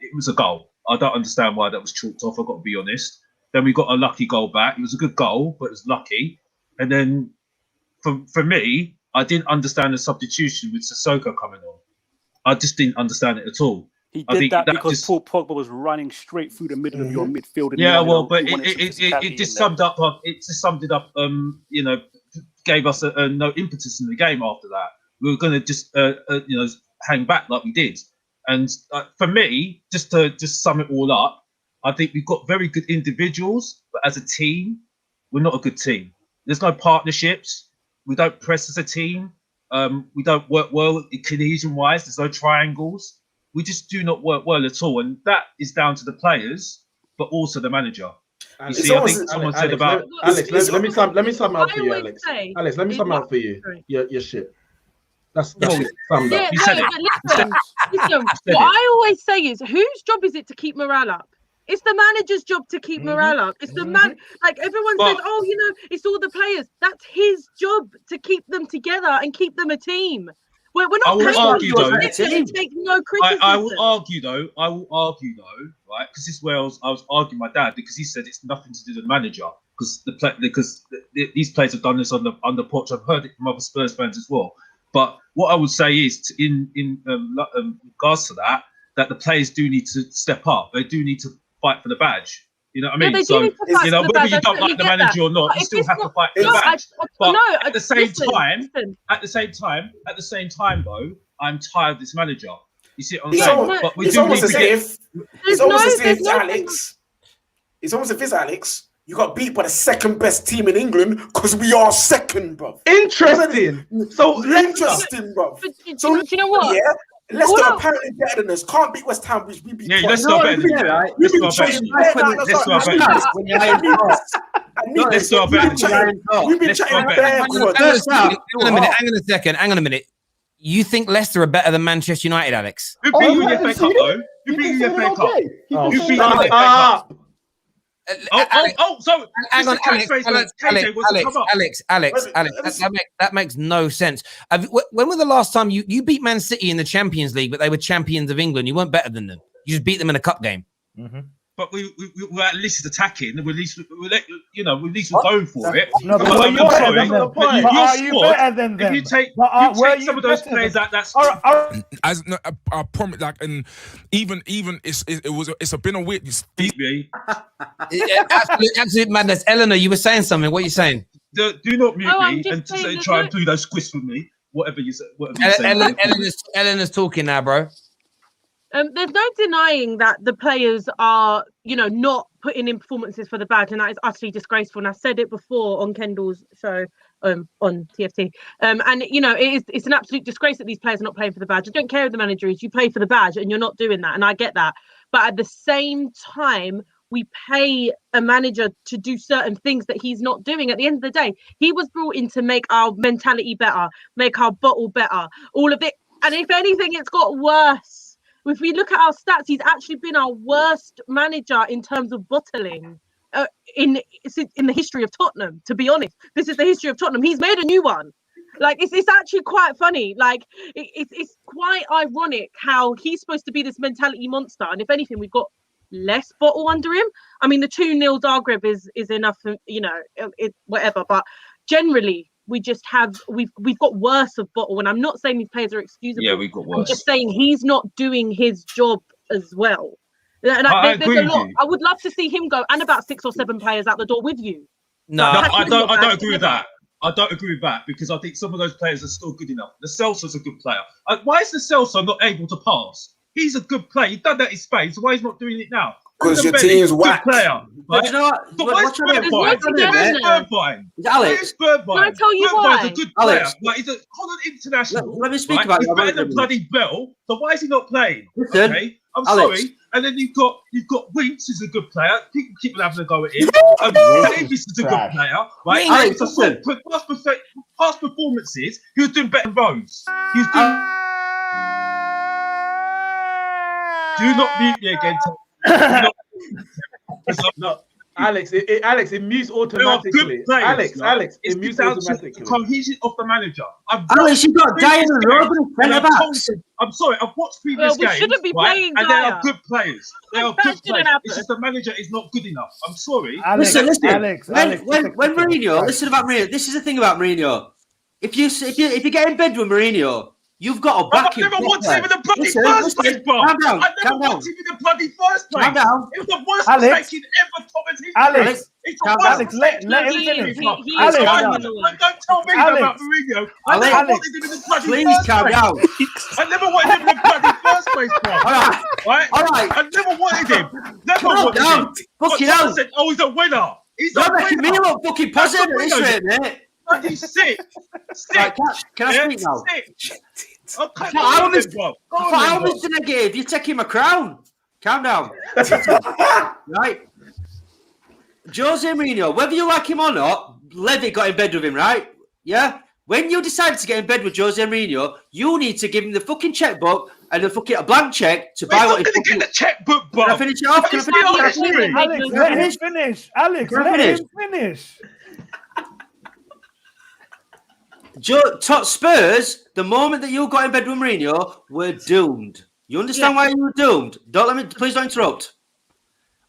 It was a goal. I don't understand why that was chalked off. I've got to be honest. Then we got a lucky goal back. It was a good goal, but it was lucky. And then for me, I didn't understand the substitution with Sissoko coming on. I just didn't understand it at all. He did that because Paul Pogba was running straight through the middle of your midfield. And it just summed up. It just summed it up. Gave us no impetus in the game after that. We were going to just hang back like we did. And for me, just to sum it all up, I think we've got very good individuals, but as a team, we're not a good team. There's no partnerships. We don't press as a team. We don't work well cohesion-wise. There's no triangles. We just do not work well at all. And that is down to the players, but also the manager. You see, I think someone said about... Alex, let me sum up for you, Alex. Alex, let me sum up for you. Your shit. That's summed up. Listen, what I always say is, whose job is it to keep morale up? It's the manager's job to keep morale up. It's the man. Like everyone says, oh, you know, it's all the players. That's his job to keep them together and keep them a team. We're not. I will argue though. It takes no criticism. I will argue though, right? Because this is where I was arguing my dad because he said it's nothing to do with the manager because these players have done this on the pitch. I've heard it from other Spurs fans as well. But what I would say is, in regards to that the players do need to step up. They do need to fight for the badge. You know what I mean? So you know, whether you don't like the manager or not, you still have to fight for the badge. But at the same time, though, I'm tired of this manager. You see what I'm saying? But we do need to get. It's almost as if Alex. It's almost as if Alex. You got beat by the second best team in England because we are second, bro. Interesting. So interesting, bro. So do you know what? Yeah. Leicester are apparently better than us. Can't beat West Ham, which we beat. Yeah, Leicester are better than you, right? Leicester are better than you. Leicester are better than you. We've been chatting bare. Hang on a minute. You think Leicester are better than Manchester United, Alex? Who beat you in the FA Cup, though? Who beat you in the FA Cup? Who beat you in the FA Cup? So hang on, Alex. That makes no sense. When was the last time you beat Man City in the Champions League, but they were champions of England? You weren't better than them. You just beat them in a cup game. But we were at least attacking. We're at least going for it. No, but are you better than them? If you take some of those players, that's. As I promise, like, and even it's been a weird. Absolute madness. Eleanor, you were saying something. What are you saying? Do not mute me and try and do those squids with me. Whatever you say. Eleanor's talking now, bro. There's no denying that the players are, not putting in performances for the badge, and that is utterly disgraceful. And I said it before on Kendall's show on TFT. And it's an absolute disgrace that these players are not playing for the badge. I don't care who the manager is. You play for the badge, and you're not doing that. And I get that. But at the same time, we pay a manager to do certain things that he's not doing. At the end of the day, he was brought in to make our mentality better, make our bottle better, all of it. And if anything, it's got worse. If we look at our stats, he's actually been our worst manager in terms of bottling in the history of Tottenham. To be honest, this is the history of Tottenham. He's made a new one. Like it's actually quite funny. Like it's quite ironic how he's supposed to be this mentality monster, and if anything, we've got less bottle under him. I mean, the 2-0 Zagreb is enough, whatever. But generally, we just we've got worse of bottle, and I'm not saying these players are excusable. Yeah, we've got worse. I'm just saying he's not doing his job as well. And I agree with you. I would love to see him go and about 6 or 7 players out the door with you. No, I don't agree with that. I don't agree with that because I think some of those players are still good enough. The Celso's a good player. Why is the Celso not able to pass? He's a good player. He's done that in Spain, so why is he not doing it now? Because your team's whack. Player, right? You know what? But where's Birdvine? Where's Birdvine? Can I tell you why? Birdvine's a good player. Alex, like, he's a Holland international. Let me speak about He's better than bloody Bell. So why is he not playing? Listen, okay, I'm Alex. sorry. And then you've got Winks, who's a good player. People keep having a go at him. Davis is a good player, right? Alex, past performances, he was doing better than Rose. He was doing. Do not mute me again. No, Alex, it mutes automatically. Players, Alex, it mutes automatically. Cohesion of the manager. Alex, you've got Diane and Robin centre backs. I'm sorry, I've watched previous games. Shouldn't be playing and they are good players. They are good players. It's just the manager is not good enough. I'm sorry. Listen. Alex, when Mourinho, listen about Mourinho. This is the thing about Mourinho. If you get in bed with Mourinho, you've got to back him. I never wanted him in the bloody first place, bro. Calm down. I never wanted him in the bloody first place. Calm down. It was the worst mistake in ever Thomas history. It's the worst let him finish. Alex, don't tell me about Mourinho. I never wanted him in the bloody Please calm down. I never wanted him in the bloody first place, bro. All right. I never wanted him. Never wanted him. Fucking hell. Said, oh, he's a winner. You're making me look fucking positive at this rate, mate. Bloody sick. Right, can I speak now? I was the negative. You're taking my crown. Calm down. Right. Jose Mourinho, whether you like him or not, Levy got in bed with him, right? Yeah? When you decided to get in bed with Jose Mourinho, you need to give him the fucking checkbook and a blank check to buy Mate, what I'm he's gonna get the checkbook, Can I bro. finish it off? Can I finish it off? Alex, let him finish. Alex, Can I let finish? him finish. Spurs, the moment that you got in bed with Mourinho, were doomed. You understand why you were doomed? Please don't interrupt.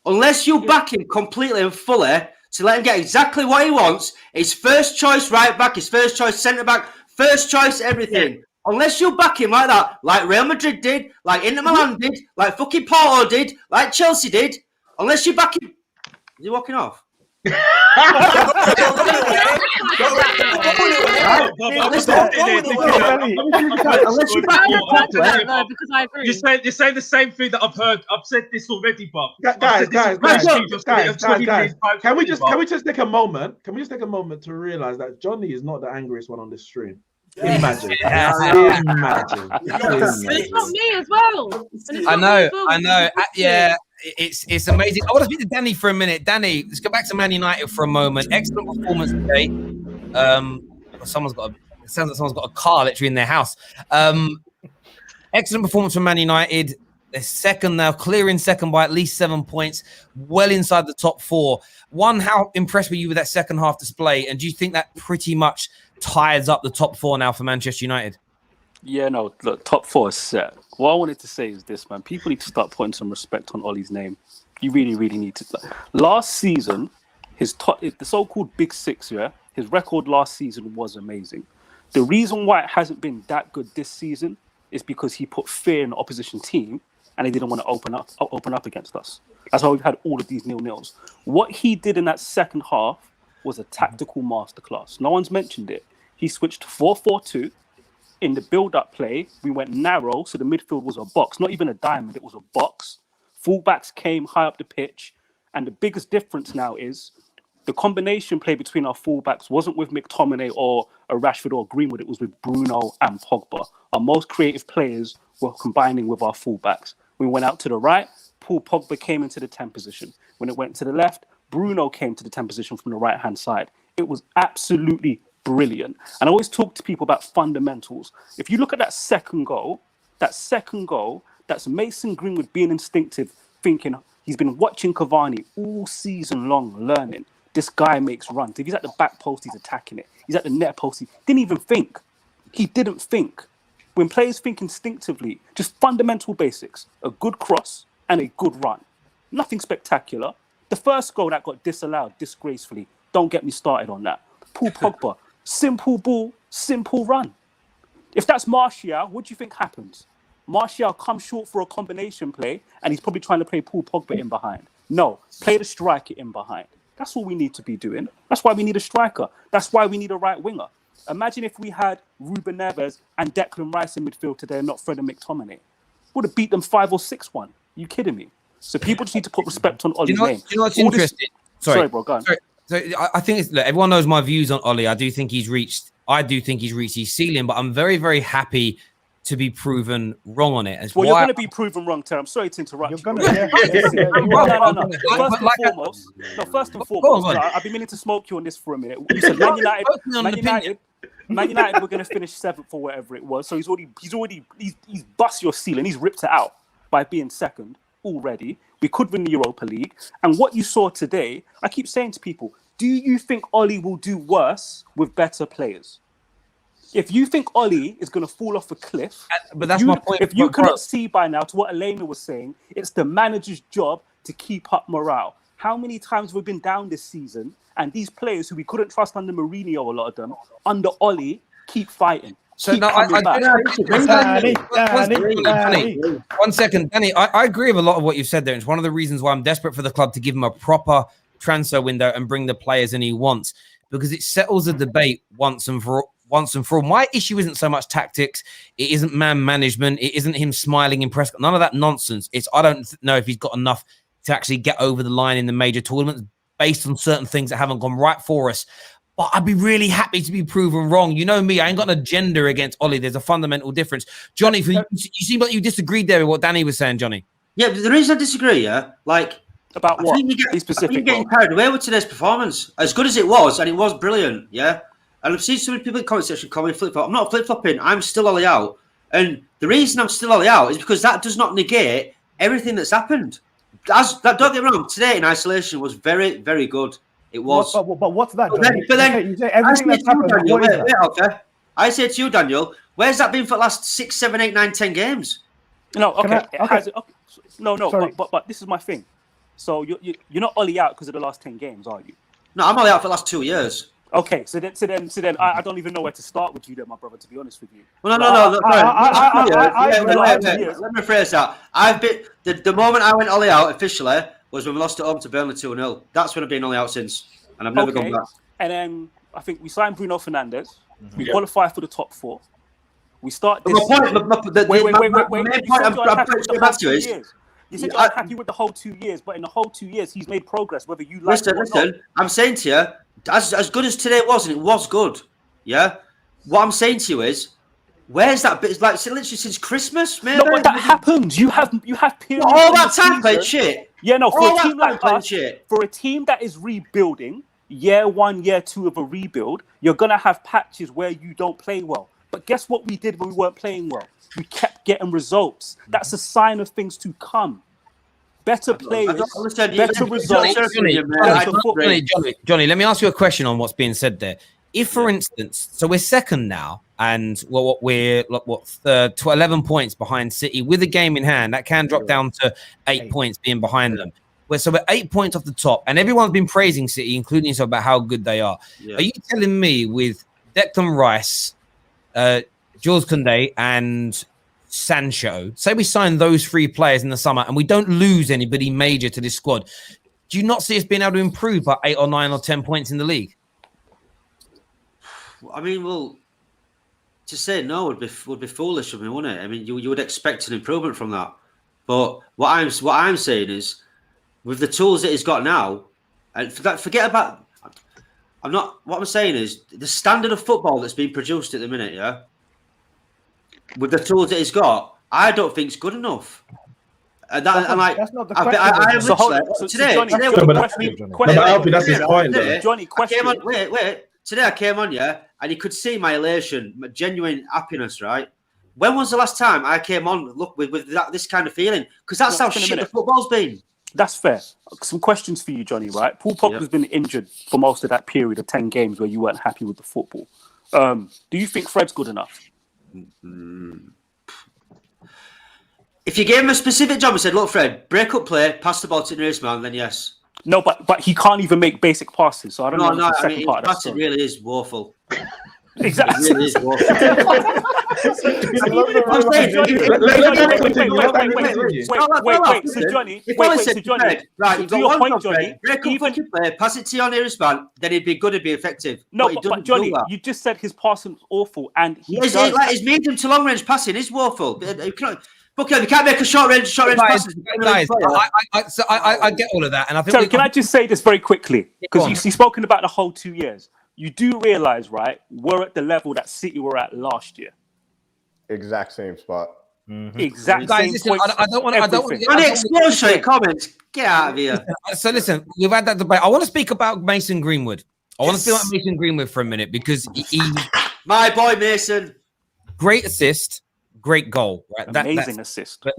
Unless you back him completely and fully to let him get exactly what he wants, his first choice right back, his first choice centre back, first choice everything. Yeah. Unless you back him like that, like Real Madrid did, like Inter Milan did, like fucking Porto did, like Chelsea did, unless you back him... Is he walking off? Because I agree. You're saying the same thing that I've heard. I've said this already, Bob. Guys. Can we just take a moment? Can we just take a moment to realize that Johnny is not the angriest one on this stream? Imagine. Imagine. It's not me as well. I know. Yeah, it's amazing. I want to speak to Danny for a minute. Danny, let's go back to Man United for a moment. Excellent performance today. It sounds like someone's got a car literally in their house. Excellent performance from Man United. They're second now, clearing second by at least 7 points, well inside the top four. One, how impressed were you with that second half display? And do you think that pretty much ties up the top four now for Manchester United? Yeah, no, look, top four is set. What I wanted to say is this, man. People need to start putting some respect on Ollie's name. You really, really need to. Last season, the so-called Big Six, his record last season was amazing. The reason why it hasn't been that good this season is because he put fear in the opposition team and they didn't want to open up against us. That's why we've had all of these 0-0s. What he did in that second half was a tactical masterclass. No one's mentioned it. He switched to 4-4-2. In the build-up play, we went narrow, so the midfield was a box, not even a diamond, it was a box. Fullbacks came high up the pitch, and the biggest difference now is the combination play between our fullbacks wasn't with McTominay or a Rashford or Greenwood, it was with Bruno and Pogba. Our most creative players were combining with our fullbacks. We went out to the right, Paul Pogba came into the 10 position. When it went to the left, Bruno came to the 10 position from the right-hand side. It was absolutely brilliant. And I always talk to people about fundamentals. If you look at that second goal, that's Mason Greenwood being instinctive, thinking he's been watching Cavani all season long, learning. This guy makes runs. If he's at the back post, he's attacking it. He's at the net post, he didn't even think. He didn't think. When players think instinctively, just fundamental basics, a good cross and a good run. Nothing spectacular. The first goal that got disallowed disgracefully, don't get me started on that. Paul Pogba, simple ball, simple run. If that's Martial, what do you think happens? Martial comes short for a combination play, and he's probably trying to play Paul Pogba in behind. No, play the striker in behind. That's what we need to be doing. That's why we need a striker. That's why we need a right winger. Imagine if we had Ruben Neves and Declan Rice in midfield today and not Fred and McTominay. Would have beat them 5 or 6-1. Are you kidding me? So people just need to put respect on Ollie's name. Do you know what's interesting? Sorry, bro, go on. So I think look, everyone knows my views on Ollie. I do think he's reached his ceiling, but I'm very, very happy to be proven wrong on it. You're going to be proven wrong, Terry. I'm sorry to interrupt you. No. First and foremost, I've been meaning to smoke you on this for a minute. You said Man United were going to finish 7th or whatever it was. So he's bust your ceiling. He's ripped it out by being second already. We could win the Europa League. And what you saw today, I keep saying to people, do you think Ollie will do worse with better players? If you think Ollie is going to fall off a cliff, but that's my point. If you cannot see by now, to what Elena was saying, it's the manager's job to keep up morale. How many times have we been down this season, and these players who we couldn't trust under Mourinho, a lot of them, under Ollie, keep fighting? So no, Danny, 1 second, Danny. I agree with a lot of what you've said there. It's one of the reasons why I'm desperate for the club to give him a proper transfer window and bring the players in he wants, because it settles the debate once and for all. My issue isn't so much tactics. It isn't man management. It isn't him smiling in press. None of that nonsense. It's I don't know if he's got enough to actually get over the line in the major tournaments based on certain things that haven't gone right for us. But I'd be really happy to be proven wrong. You know me, I ain't got an agenda against Ollie. There's a fundamental difference. Johnny, you seem like you disagreed there with what Danny was saying, Johnny. Yeah, but the reason I disagree, about what? Be specific. You're getting carried away with today's performance. As good as it was, and it was brilliant, yeah? And I've seen so many people in the comment section calling me flip-flop. I'm not flip-flopping. I'm still Ollie out. And the reason I'm still OLE out is because that does not negate everything that's happened. Don't get me wrong, today in isolation was very, very good. It was. But what's that, But Johnny? then you say everything that's happened. Daniel, What is that? okay. I say to you, Daniel, where's that been for the last 6, 7, 8, 9, 10 games? No, okay. Okay. No. Sorry. But this is my thing. So you're not OLE out because of the last 10 games, are you? No, I'm OLE out for the last 2 years. Okay, so then I don't even know where to start with you, then, my brother. To be honest with you. Well, no. Let me rephrase that. I've been the moment I went OLE out officially was when we lost at home to Burnley 2-0. That's when I've been OLE out since, and I've never gone back. And then I think we signed Bruno Fernandes. We qualify for the top 4. We start this. Wait. You said you're happy with the whole 2 years, but in the whole 2 years, he's made progress, whether you like it or not. Listen, I'm saying to you, as good as today was, and it was good, yeah? What I'm saying to you is, where's that bit? It's like literally since Christmas, man. No, but that happens. You have periods. All that time playing shit. Yeah, no, for All a team that like us, shit. for a team that is rebuilding, year 1, year 2 of a rebuild, you're going to have patches where you don't play well. But guess what we did when we weren't playing well? We kept getting results. That's a sign of things to come. Better players, better results. Johnny, let me ask you a question on what's being said there. If, for instance, so we're second now, and we're 11 points behind City with a game in hand, that can drop down to 8 points being behind them. So we're 8 points off the top, and everyone's been praising City, including yourself, about how good they are. Yeah. Are you telling me with Declan Rice, Jules Koundé, and Sancho, say we sign those 3 players in the summer and we don't lose anybody major to this squad, do you not see us being able to improve by 8 or 9 or 10 points in the league? I mean, well, to say no would be foolish of me, wouldn't it? I mean, you would expect an improvement from that. But what I'm saying is, with the tools that he's got now, and forget about. What I'm saying is the standard of football that's being produced at the minute, yeah. With the tools that he's got, I don't think it's good enough. That's not the question. Johnny, question. Wait. Today I came on, yeah, and you could see my elation, my genuine happiness, right? When was the last time I came on, look, with this kind of feeling? Because that's how shit the football's been. That's fair. Some questions for you, Johnny, right? Paul Pogba's been injured for most of that period of 10 games where you weren't happy with the football. Do you think Fred's good enough? If you gave him a specific job and said, look, Fred, break up play, pass the ball to the nearest man, then yes. No, but he can't even make basic passes, so I don't know. No, I mean, his passing really is woeful. Exactly. It really is woeful. Wait. So Johnny, right, you've got one job, Johnny. Break up fucking play, pass it to your nearest man, then he'd be good, he'd be effective. No, but Johnny, you just said his passing was awful, and his medium to long range passing is woeful. Okay, you can't make a short range passes. Guys, I get all of that, and I think. Sorry, can I just say this very quickly? Because you've spoken about the whole 2 years. You do realise, right? We're at the level that City were at last year. Exact same spot. Mm-hmm. Exact same. Listen, I don't want to. On the explosion comments, get out of here. So listen, we've had that debate. I want to speak about Mason Greenwood. I want to speak about Mason Greenwood for a minute because he my boy Mason, great assist. Great goal, right? Amazing assist. But,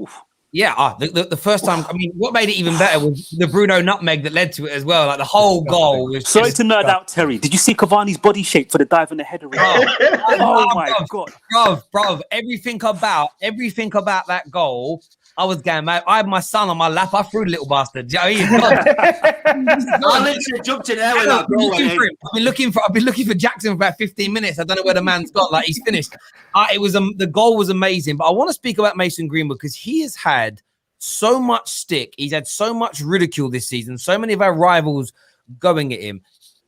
yeah, the first time. I mean, what made it even better was the Bruno nutmeg that led to it as well. Like the whole goal was. Sorry to nerd out, Terry. Did you see Cavani's body shape for the dive and the header? Oh my god, bro! Everything about that goal. I was going mad. I had my son on my lap. I threw the little bastard. I literally jumped in there with that goal. I've been looking for Jackson for about 15 minutes. I don't know where the man's got. Like he's finished. The goal was amazing. But I want to speak about Mason Greenwood because he has had so much stick. He's had so much ridicule this season. So many of our rivals going at him.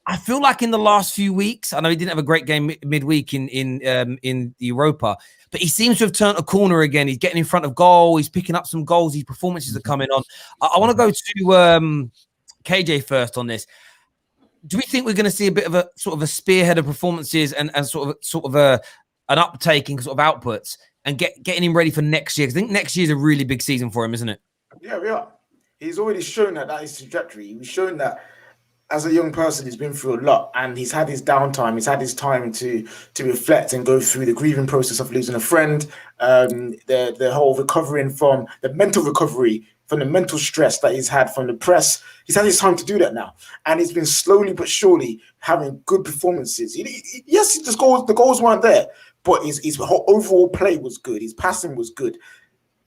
I feel like in the last few weeks, I know he didn't have a great game midweek in the Europa, but he seems to have turned a corner again. He's getting in front of goal. He's picking up some goals. His performances are coming on. I want to go to KJ first on this. Do we think we're going to see a bit of a sort of a spearhead of performances and sort of an uptake in sort of outputs and getting him ready for next year? Because I think next year is a really big season for him, isn't it? Yeah, we are. He's already shown that is his trajectory. He's shown that as a young person, he's been through a lot, and he's had his downtime. He's had his time to reflect and go through the grieving process of losing a friend, the whole recovering from the mental recovery from the mental stress that he's had from the press. He's had his time to do that now, and he's been slowly but surely having good performances. Yes, the goals weren't there, but his whole overall play was good. His passing was good.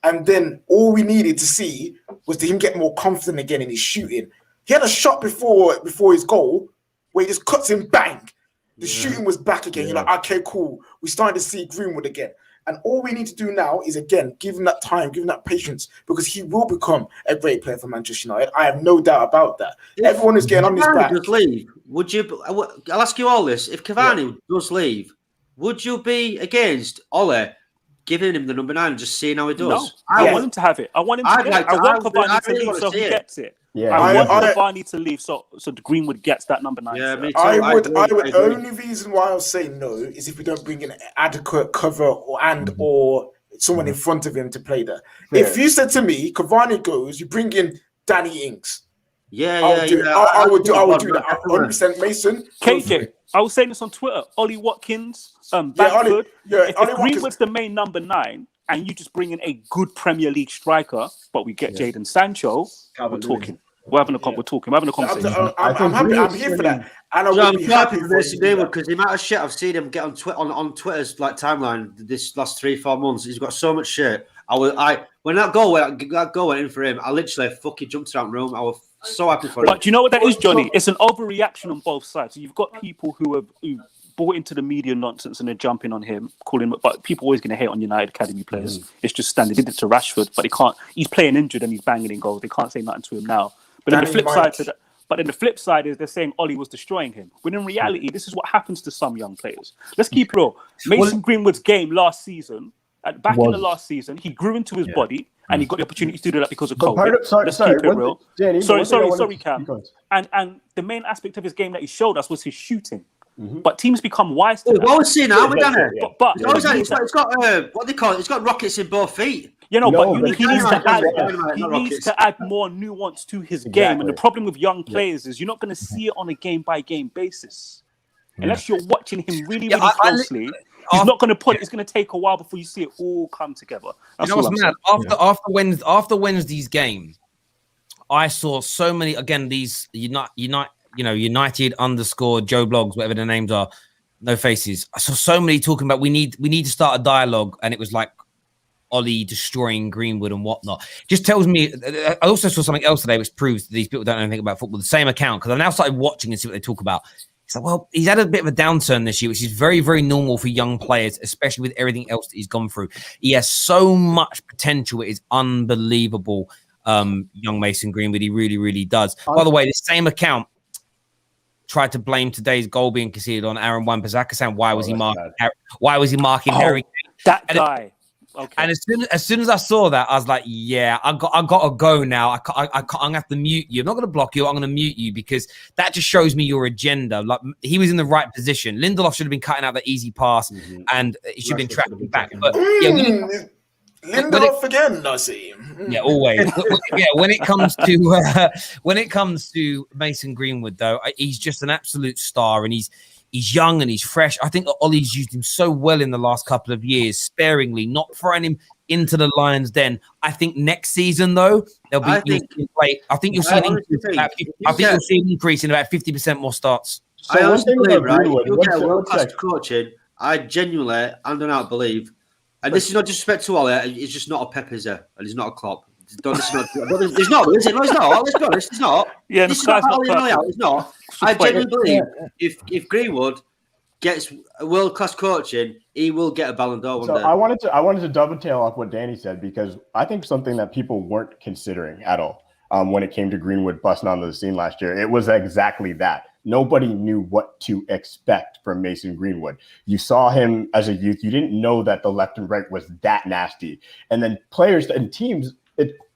And then all we needed to see was him get more confident again in his shooting. He had a shot before his goal where he just cuts him, bang. The shooting was back again. You're like, okay, cool. We're starting to see Greenwood again. And all we need to do now is, again, give him that time, give him that patience, because he will become a great player for Manchester United. I have no doubt about that. Everyone is getting on his back. Does leave, would you? I'll ask you all this. If Cavani does leave, would you be against Ole giving him the number 9 and just seeing how he does? No, I want him to have it. I want him to get it. I want Cavani to leave so he gets it. Yeah, I want Cavani to leave so Greenwood gets that number 9. Yeah, me too. I would. The only reason why I'll say no is if we don't bring in adequate cover or someone in front of him to play there. Yeah. If you said to me, Cavani goes, you bring in Danny Ings. I would do that. 100% Mason. KJ, I was saying this on Twitter. Ollie Watkins, Bamford. If Greenwood's the main number 9, and you just bring in a good Premier League striker, but we get Jadon Sancho, we're talking. We're having a conversation. I'm happy. I'm here for that. And I'm happy for this Greenwood because the amount of shit I've seen him get on Twitter's like timeline this last 3-4 months, he's got so much shit. When that goal went in for him, I literally fucking jumped around the room. I was so happy for him. But do you know what that is, Johnny? It's an overreaction on both sides. So you've got people who bought into the media nonsense and they're jumping on him, calling him. But people are always going to hate on United Academy players. It's just standard. They did it to Rashford, but they can't. He's playing injured and he's banging in goals. They can't say nothing to him now. But then the flip side is they're saying Ollie was destroying him. When in reality, this is what happens to some young players. Let's keep it real. Mason Greenwood's game last season, in the last season, he grew into his body and he got the opportunity to do that because of COVID. Let's keep it real. Danny, sorry, Cam. And the main aspect of his game that he showed us was his shooting. But teams become wise to that. What we're seeing now, we've done it. But it's got what they call it. It's got rockets in both feet. He needs to add more nuance to his game. And the problem with young players is you're not going to see it on a game-by-game basis. Unless you're watching him really closely, he's not going to put it. It's going to take a while before you see it all come together. That's you know what's mad? After Wednesday's game, I saw so many, again, these United underscore Joe Blogs, whatever their names are, no faces. I saw so many talking about we need to start a dialogue, and it was like Ollie destroying Greenwood and whatnot. Just tells me. I also saw something else today which proves that these people don't know anything about football. The same account, because I've now started watching and see what they talk about. It's like, well, he's had a bit of a downturn this year, which is very, very normal for young players, especially with everything else that he's gone through. He has so much potential; it is unbelievable. Young Mason Greenwood, he really, really does. By the way, the same account tried to blame today's goal being conceded on Aaron Wan-Bissaka. Why was he marking Harry Kane? That guy. Okay. And as soon as I saw that, I was like, "Yeah, I got to go now. I'm gonna have to mute you. I'm not gonna block you. I'm gonna mute you because that just shows me your agenda." Like he was in the right position. Lindelof should have been cutting out that easy pass, and he should have been tracking back. But Lindelof again, I see. Yeah, always. When it comes to Mason Greenwood, though, he's just an absolute star, and he's young and he's fresh. I think that Ollie's used him so well in the last couple of years, sparingly, not throwing him into the Lions' den. I think next season, though, there'll be. I think you'll see an increase in about 50% more starts. So I honestly believe, right? You'll get world-class coaching. I genuinely, and out believe, and this is not disrespect to Ollie. He's just not a Pepper's and he's not a Klopp. He's not, is it? No, he's not. Let's be honest, he's not. Yeah, this is not OLEOUT. He's not. I genuinely believe if Greenwood gets world-class coaching, he will get a Ballon d'Or one day. I wanted to dovetail off what Danny said, because I think something that people weren't considering at all when it came to Greenwood busting onto the scene last year, it was exactly that. Nobody knew what to expect from Mason Greenwood. You saw him as a youth. You didn't know that the left and right was that nasty. And then players and teams,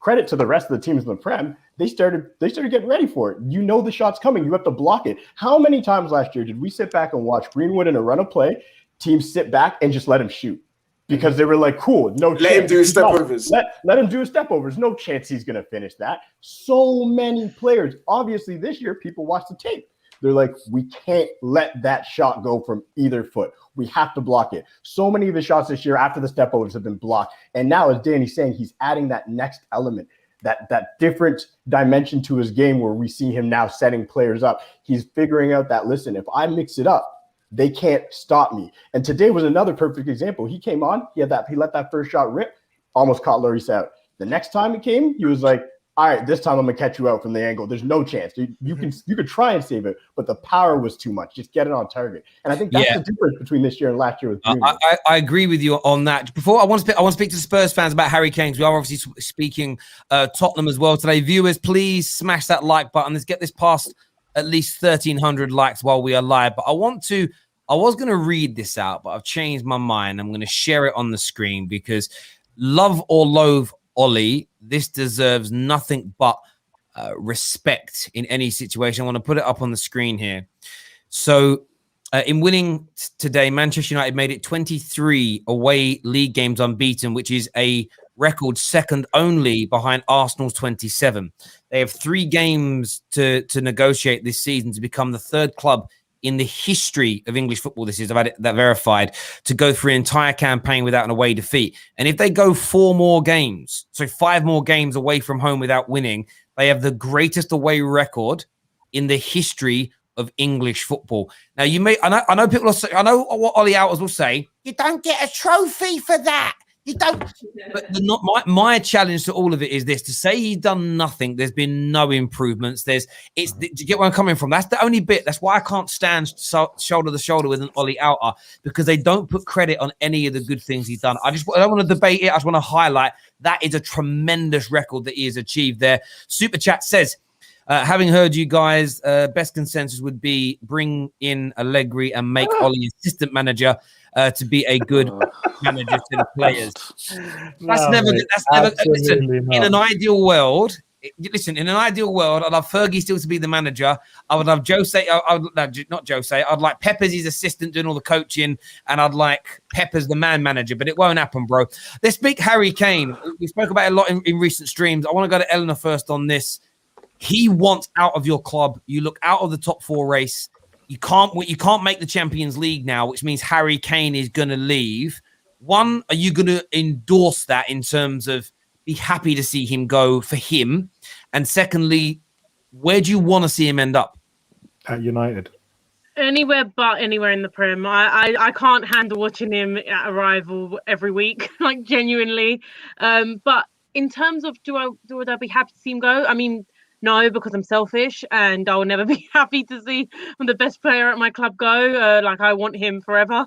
credit to the rest of the teams in the Prem, they started getting ready for it. You know the shot's coming. You have to block it. How many times last year did we sit back and watch Greenwood in a run of play, teams sit back and just let him shoot? because they were like, cool, no Let him chance. do his step overs. Let him do his step overs. No chance he's going to finish that. So many players. Obviously, this year, people watch the tape. They're like, we can't let that shot go from either foot. We have to block it. So many of the shots this year after the step overs have been blocked. And now, as Danny's saying, he's adding that next element, that different dimension to his game where we see him now setting players up. He's figuring out that, listen, if I mix it up, they can't stop me. And today was another perfect example. He came on, he let that first shot rip, almost caught Lloris out. The next time he came, he was like, all right, this time I'm gonna catch you out from the angle. There's no chance. You could try and save it, but the power was too much. Just get it on target. And I think that's the difference between this year and last year with Greenwood. I agree with you on that. Before I want to speak to Spurs fans about Harry Kane. We are obviously speaking Tottenham as well today. Viewers, please smash that like button. Let's get this past at least 1,300 likes while we are live. But I was going to read this out, but I've changed my mind. I'm going to share it on the screen because love or loathe Ollie, this deserves nothing but respect in any situation. I want to put it up on the screen here. So in winning today, Manchester United made it 23 away league games unbeaten, which is a record second only behind Arsenal's 27. They have 3 games to negotiate this season to become the third club in the history of English football, this is, I've had that verified, to go through an entire campaign without an away defeat. And if they go 4 more games, so 5 more games away from home without winning, they have the greatest away record in the history of English football. Now, you may, I know people will say, I know what Ollie Outers will say, you don't get a trophy for that. You don't. But my challenge to all of it is this: to say he's done nothing. There's been no improvements. Do you get where I'm coming from? That's the only bit. That's why I can't stand shoulder to shoulder with an Ollie Outer, because they don't put credit on any of the good things he's done. I don't want to debate it. I just want to highlight that is a tremendous record that he has achieved there. Super Chat says, having heard you guys, best consensus would be bring in Allegri and make Ollie assistant manager to be a good manager to the players. That's never good. That's never. Listen, in an ideal world, in an ideal world, I'd love Fergie still to be the manager. I would love Jose. Not Jose. I'd like Pep as his assistant doing all the coaching, and I'd like Pep as the man manager. But it won't happen, bro. Let's speak Harry Kane. We spoke about it a lot in recent streams. I want to go to Eleanor first on this. He wants out of your club. You look out of the top 4 race. You can't make the Champions League now, which means Harry Kane is going to leave. One, are you going to endorse that in terms of be happy to see him go for him? And secondly, where do you want to see him end up? At United. Anywhere but anywhere in the Prem. I can't handle watching him at a rival every week, like genuinely. But in terms of would I be happy to see him go? I mean, no, because I'm selfish and I'll never be happy to see the best player at my club go. Like, I want him forever.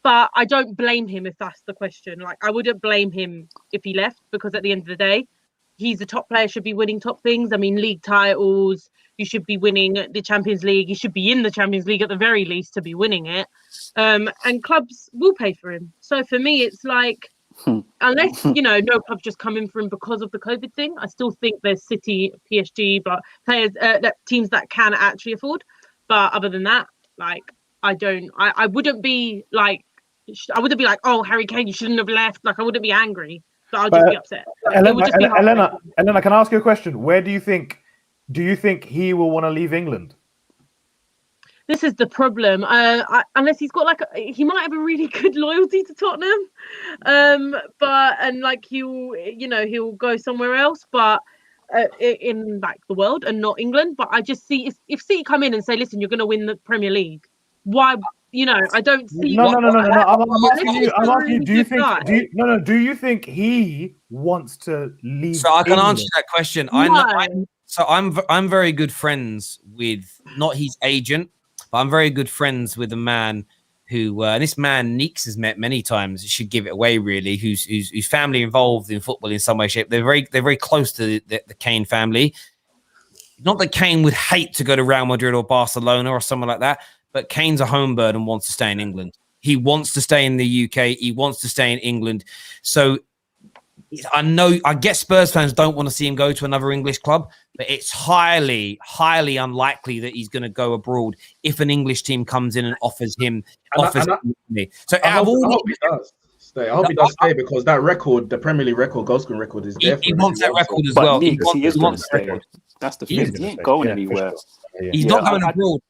But I don't blame him if that's the question. Like, I wouldn't blame him if he left, because at the end of the day, he's a top player, should be winning top things. I mean, league titles, you should be winning the Champions League. You should be in the Champions League at the very least to be winning it. And clubs will pay for him. So for me, it's like, unless, no club's just coming for him because of the COVID thing, I still think there's City, PSG, but players, teams that can actually afford. But other than that, like, I wouldn't be like, oh, Harry Kane, you shouldn't have left. Like, I wouldn't be angry, but I'll just be upset. Elena, can I ask you a question? Where do you think he will want to leave England? This is the problem. Unless he's got he might have a really good loyalty to Tottenham, he'll go somewhere else, but in like the world and not England. But I just see if City come in and say, listen, you're going to win the Premier League. Why? I don't see. No. I'm asking you. Do you think he wants to leave? So I can England? answer that question. No. I'm very good friends with not his agent. But I'm very good friends with a man who, and this man Neeks has met many times. Should give it away, really. Whose family involved in football in some way, shape. They're very close to the Kane family. Not that Kane would hate to go to Real Madrid or Barcelona or somewhere like that, but Kane's a home bird and wants to stay in England. He wants to stay in the UK. He wants to stay in England. So I guess Spurs fans don't want to see him go to another English club, but it's highly, highly unlikely that he's going to go abroad if an English team comes in and offers him money. So Stay. I hope he does stay because that record, the Premier League record, goal scoring record, is there. He wants that record as But well. Neeks, he is going to that stay. record. That's the He thing. is He ain't going anywhere. He's not going abroad.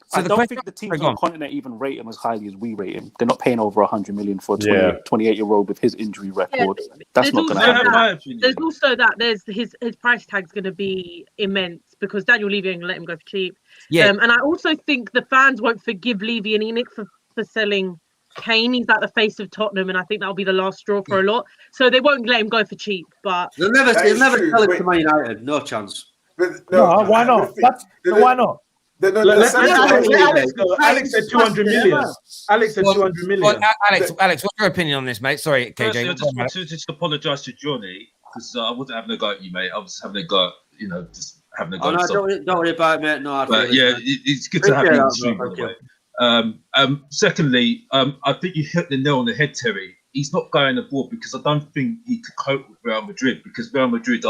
So I the don't question- think the teams Sorry, go on on. the continent even rate him as highly as we rate him. They're not paying over 100 million for a Yeah. 28-year-old with his injury record. That's There's not going to also happen. that- There's also that there's his price tag's going to be immense because Daniel Levy ain't gonna let him go for cheap. Yeah. And I also think the fans won't forgive Levy and Enoch for selling Kane. He's like the face of Tottenham, and I think that'll be the last straw for a lot. So they won't let him go for cheap. But They'll never That sell is it true. to Man United. No chance. No, why not? Why not? Alex said 200 million. Alex said 200 million. Alex, what's your opinion on this, mate? Sorry, KJ. Firstly, I just want to just apologise to Johnny because I wasn't having a go at you, mate. I was having a go, just having a go. Oh, no, don't worry about it, mate. No, but yeah, it's good to have you in the stream, by the way. Secondly, I think you hit the nail on the head, Terry. He's not going abroad because I don't think he could cope with Real Madrid because Real Madrid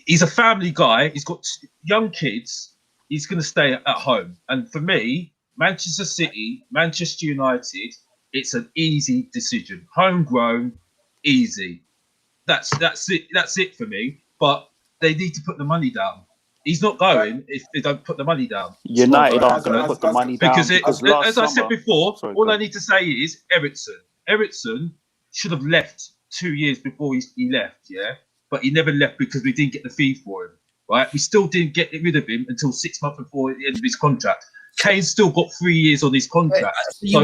he's a family guy. He's got young kids. He's going to stay at home. And for me, Manchester City, Manchester United, it's an easy decision. Homegrown, easy. That's it. That's it for me. But they need to put the money down. He's not going if they don't put the money down. United aren't going to put the money down. Because as I said before, all I need to say is Ericsson. Ericsson should have left 2 years before he left, yeah? But he never left because we didn't get the fee for him. Right, we still didn't get rid of him until 6 months before the end of his contract. Kane's still got 3 years on his contract. You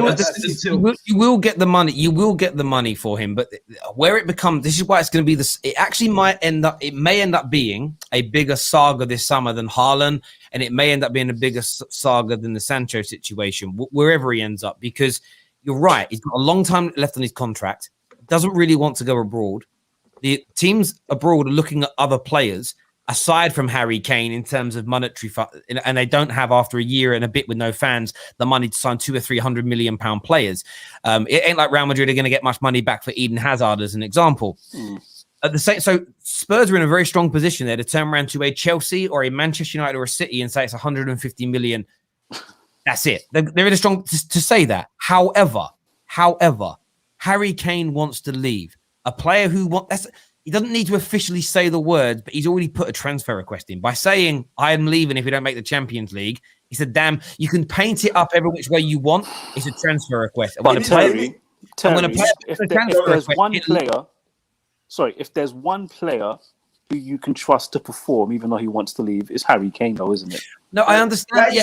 will get the money. You will get the money for him, but where it becomes, this is why it's going to be this. It actually may end up being a bigger saga this summer than Haaland, and it may end up being a bigger saga than the Sancho situation, wherever he ends up. Because you're right, he's got a long time left on his contract. Doesn't really want to go abroad. The teams abroad are looking at other players aside from Harry Kane in terms of monetary and they don't have, after a year and a bit with no fans, the money to sign 200 or 300 million pound players. It ain't like Real Madrid are going to get much money back for Eden Hazard as an example. At the same, so Spurs are in a very strong position there to turn around to a Chelsea or a Manchester United or a City and say it's 150 million. That's it. They're in a strong to say that. However, Harry Kane wants to leave. A player who he doesn't need to officially say the words, but he's already put a transfer request in by saying, I am leaving if we don't make the Champions League. He said, damn, you can paint it up every which way you want. It's a transfer request. Terry, if there's one player who you can trust to perform, even though he wants to leave, is Harry Kane, though, isn't it? No, I understand.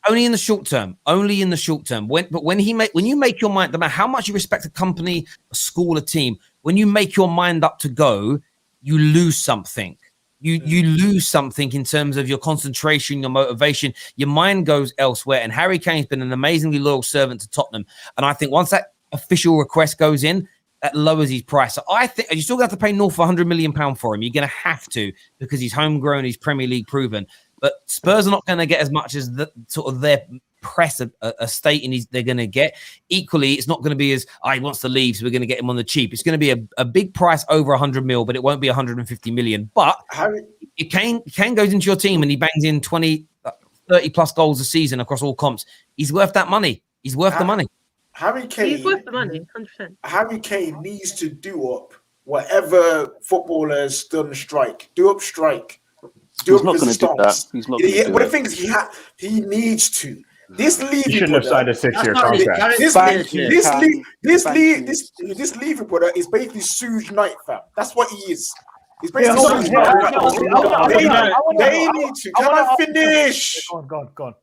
Only in the short term. Only in the short term. When you make your mind, no matter how much you respect a company, a school, a team, when you make your mind up to go, you lose something. You lose something in terms of your concentration, your motivation. Your mind goes elsewhere. And Harry Kane's been an amazingly loyal servant to Tottenham. And I think once that official request goes in, that lowers his price. So I think you still have to pay north of 100 million pound for him. You're going to have to because he's homegrown, he's Premier League proven. But Spurs are not going to get as much as their press are stating they're going to get. Equally, it's not going to be as he wants to leave, so we're going to get him on the cheap. It's going to be a big price over 100 mil, but it won't be 150 million. But if Kane goes into your team and he bangs in 20, 30 plus goals a season across all comps, he's worth that money. He's worth the money. Harry Kane, he's worth the money, 100%. Harry Kane needs to do up whatever footballers done strike. Do up strike. He's not going to do that. He's not going to do but that. the thing is, he needs to. This Levy shouldn't have signed a 6-year contract. This Levy brother is basically Suge Knight, fam. That's what he is. He's basically Suge Knight. They need to. Can I finish? Go on.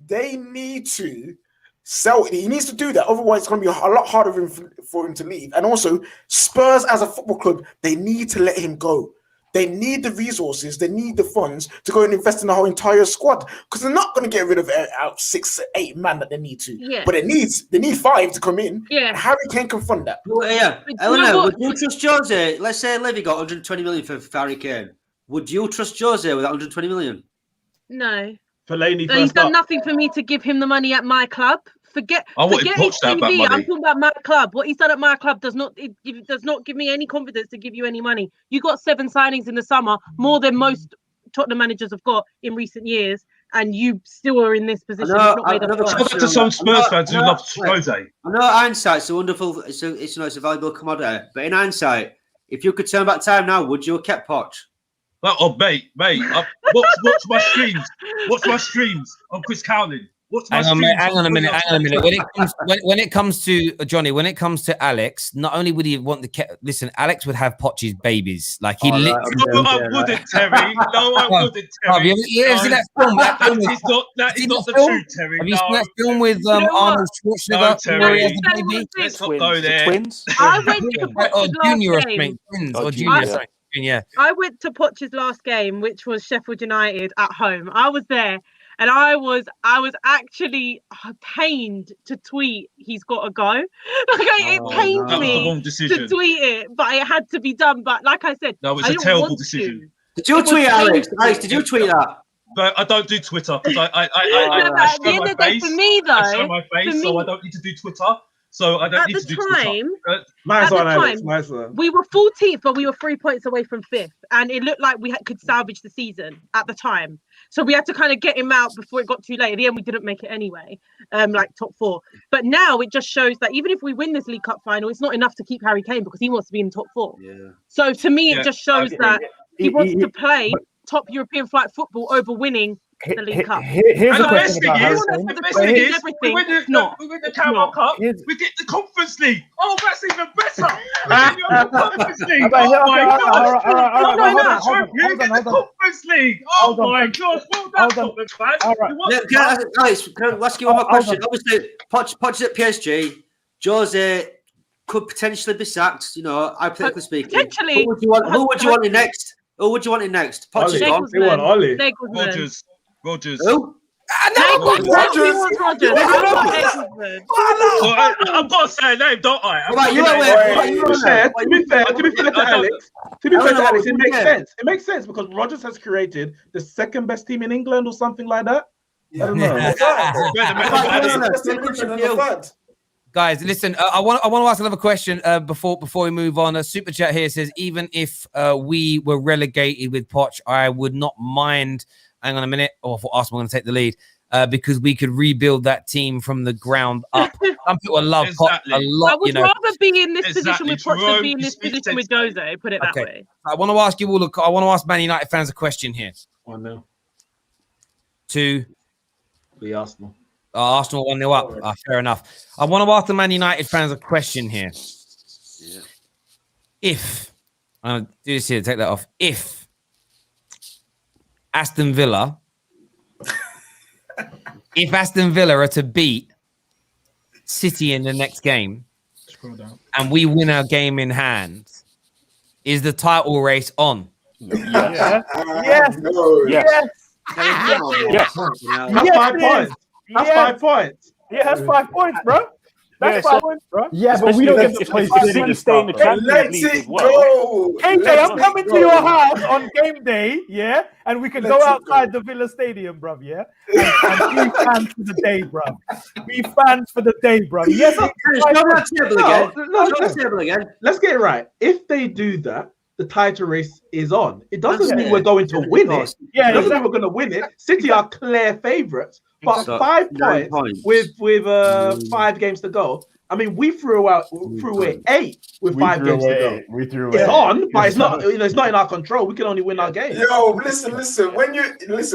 They need to sell it. He needs to do that. Otherwise, it's going to be a lot harder for him to leave. And also, Spurs as a football club, they need to let him go. They need the resources, they need the funds to go and invest in the whole entire squad because they're not going to get rid of out 6, 8 man that they need to. Yeah. But they need 5 to come in. Yeah. And Harry Kane can fund that. Well, yeah. Eleanor, would you trust Jose? Let's say Levy got 120 million for Harry Kane. Would you trust Jose with that 120 million? No. Fellaini He's done nothing for me to give him the money at my club. Forget his CV. I'm talking about my club. What he's done at my club does not give me any confidence to give you any money. You got 7 signings in the summer, more than most Tottenham managers have got in recent years. and you still are in this position. know, It's not made I know up the of Shout out to some Spurs fans who love Jose. I know hindsight's a wonderful, it's a valuable commodity. But in hindsight, if you could turn back time now, would you have kept Poch? Oh, mate, watch my streams. Watch my streams on Chris Cowling. Hang on a minute. When it comes to Johnny, when it comes to Alex, not only would he want listen, Alex would have Poch's babies. Like he literally. No, I wouldn't, Terry. No, I wouldn't, Terry. Have you seen that film? That is not the truth, Terry. Have you seen that film with Arnold Schwarzenegger? No, Terry. Let's Let's not go there. Twins? I went to Poch's last game. Junior. Yeah. I went to Poch's last game, which was Sheffield United at home. I was there, and I was actually pained to tweet he's got to go. It pained me to tweet it, but it had to be done. But like I said, no, it's a terrible decision. Did you tweet, Alex? Alex, did you tweet that? But I don't do Twitter because I at the end of the day, for me though, I show my face, so I don't need to do Twitter. So I don't need to do Twitter. Nice one, Alex. Nice one. We were 14th, but we were 3 points away from 5th, and it looked like we could salvage the season at the time. So we had to kind of get him out before it got too late. At the end, we didn't make it anyway, like top 4. But now it just shows that even if we win this League Cup final, it's not enough to keep Harry Kane because he wants to be in top 4. Yeah. So to me, it just shows that he wants to play top European flight football over winning the League Cup. Here's the question about Harry Kane. We win the Carabao Cup. We get the Conference League. Oh, that's even better. We get the Conference League. Oh my God. We get the Conference League. Oh my God. Well done, Tottenham fans. Alex, can I ask you one more question? Obviously, Poch at PSG, Jose could potentially be sacked. You know, hypothetically speaking. Potentially. Who would you want in next? Who would you want in next? Poch is gone. They want Ollie. Rogers. Who? Rogers. I've got to say a name, don't I? To be fair to Alex, it makes sense. It makes sense because Rogers has created the second best team in England or something like that. I don't know. Guys, listen. I want to ask another question before we move on. A super chat here says, even if we were relegated with Poch, I would not mind. Hang on a minute. For Arsenal, I'm going to take the lead because we could rebuild that team from the ground up. Some people love Poch a lot. I would rather be in this position with Poch than be in this position with Jose. Put it that way. I want to ask you all. I want to ask Man United fans a question here. 1-0 to the Arsenal. Arsenal 1-0 up. Fair enough. I want to ask the Man United fans a question here. Yeah. If I'll do this here, take that off. If Aston Villa are to beat City in the next game, and we win our game in hand, is the title race on? Yes. That's 5 points. That's 5 points. Yeah, that's 5 points, bro. That's 5 points, bro. Yeah, but we don't get to play City stay in the Champions League as well. KJ, I'm coming to your house on game day, yeah, and we can go outside the Villa Stadium, bruv, yeah, and be fans for the day, bruv. Be fans for the day, bruv. Yes, let's get it right. If they do that, the title race is on. It doesn't mean we're going to win it. Yeah, it doesn't mean we're going to win it. City are clear favourites, but 5 points with 5 games to go. I mean, we threw away 8 with 5 games to go. It's on, but it's not. It's not in our control. We can only win our game. Yo, listen. When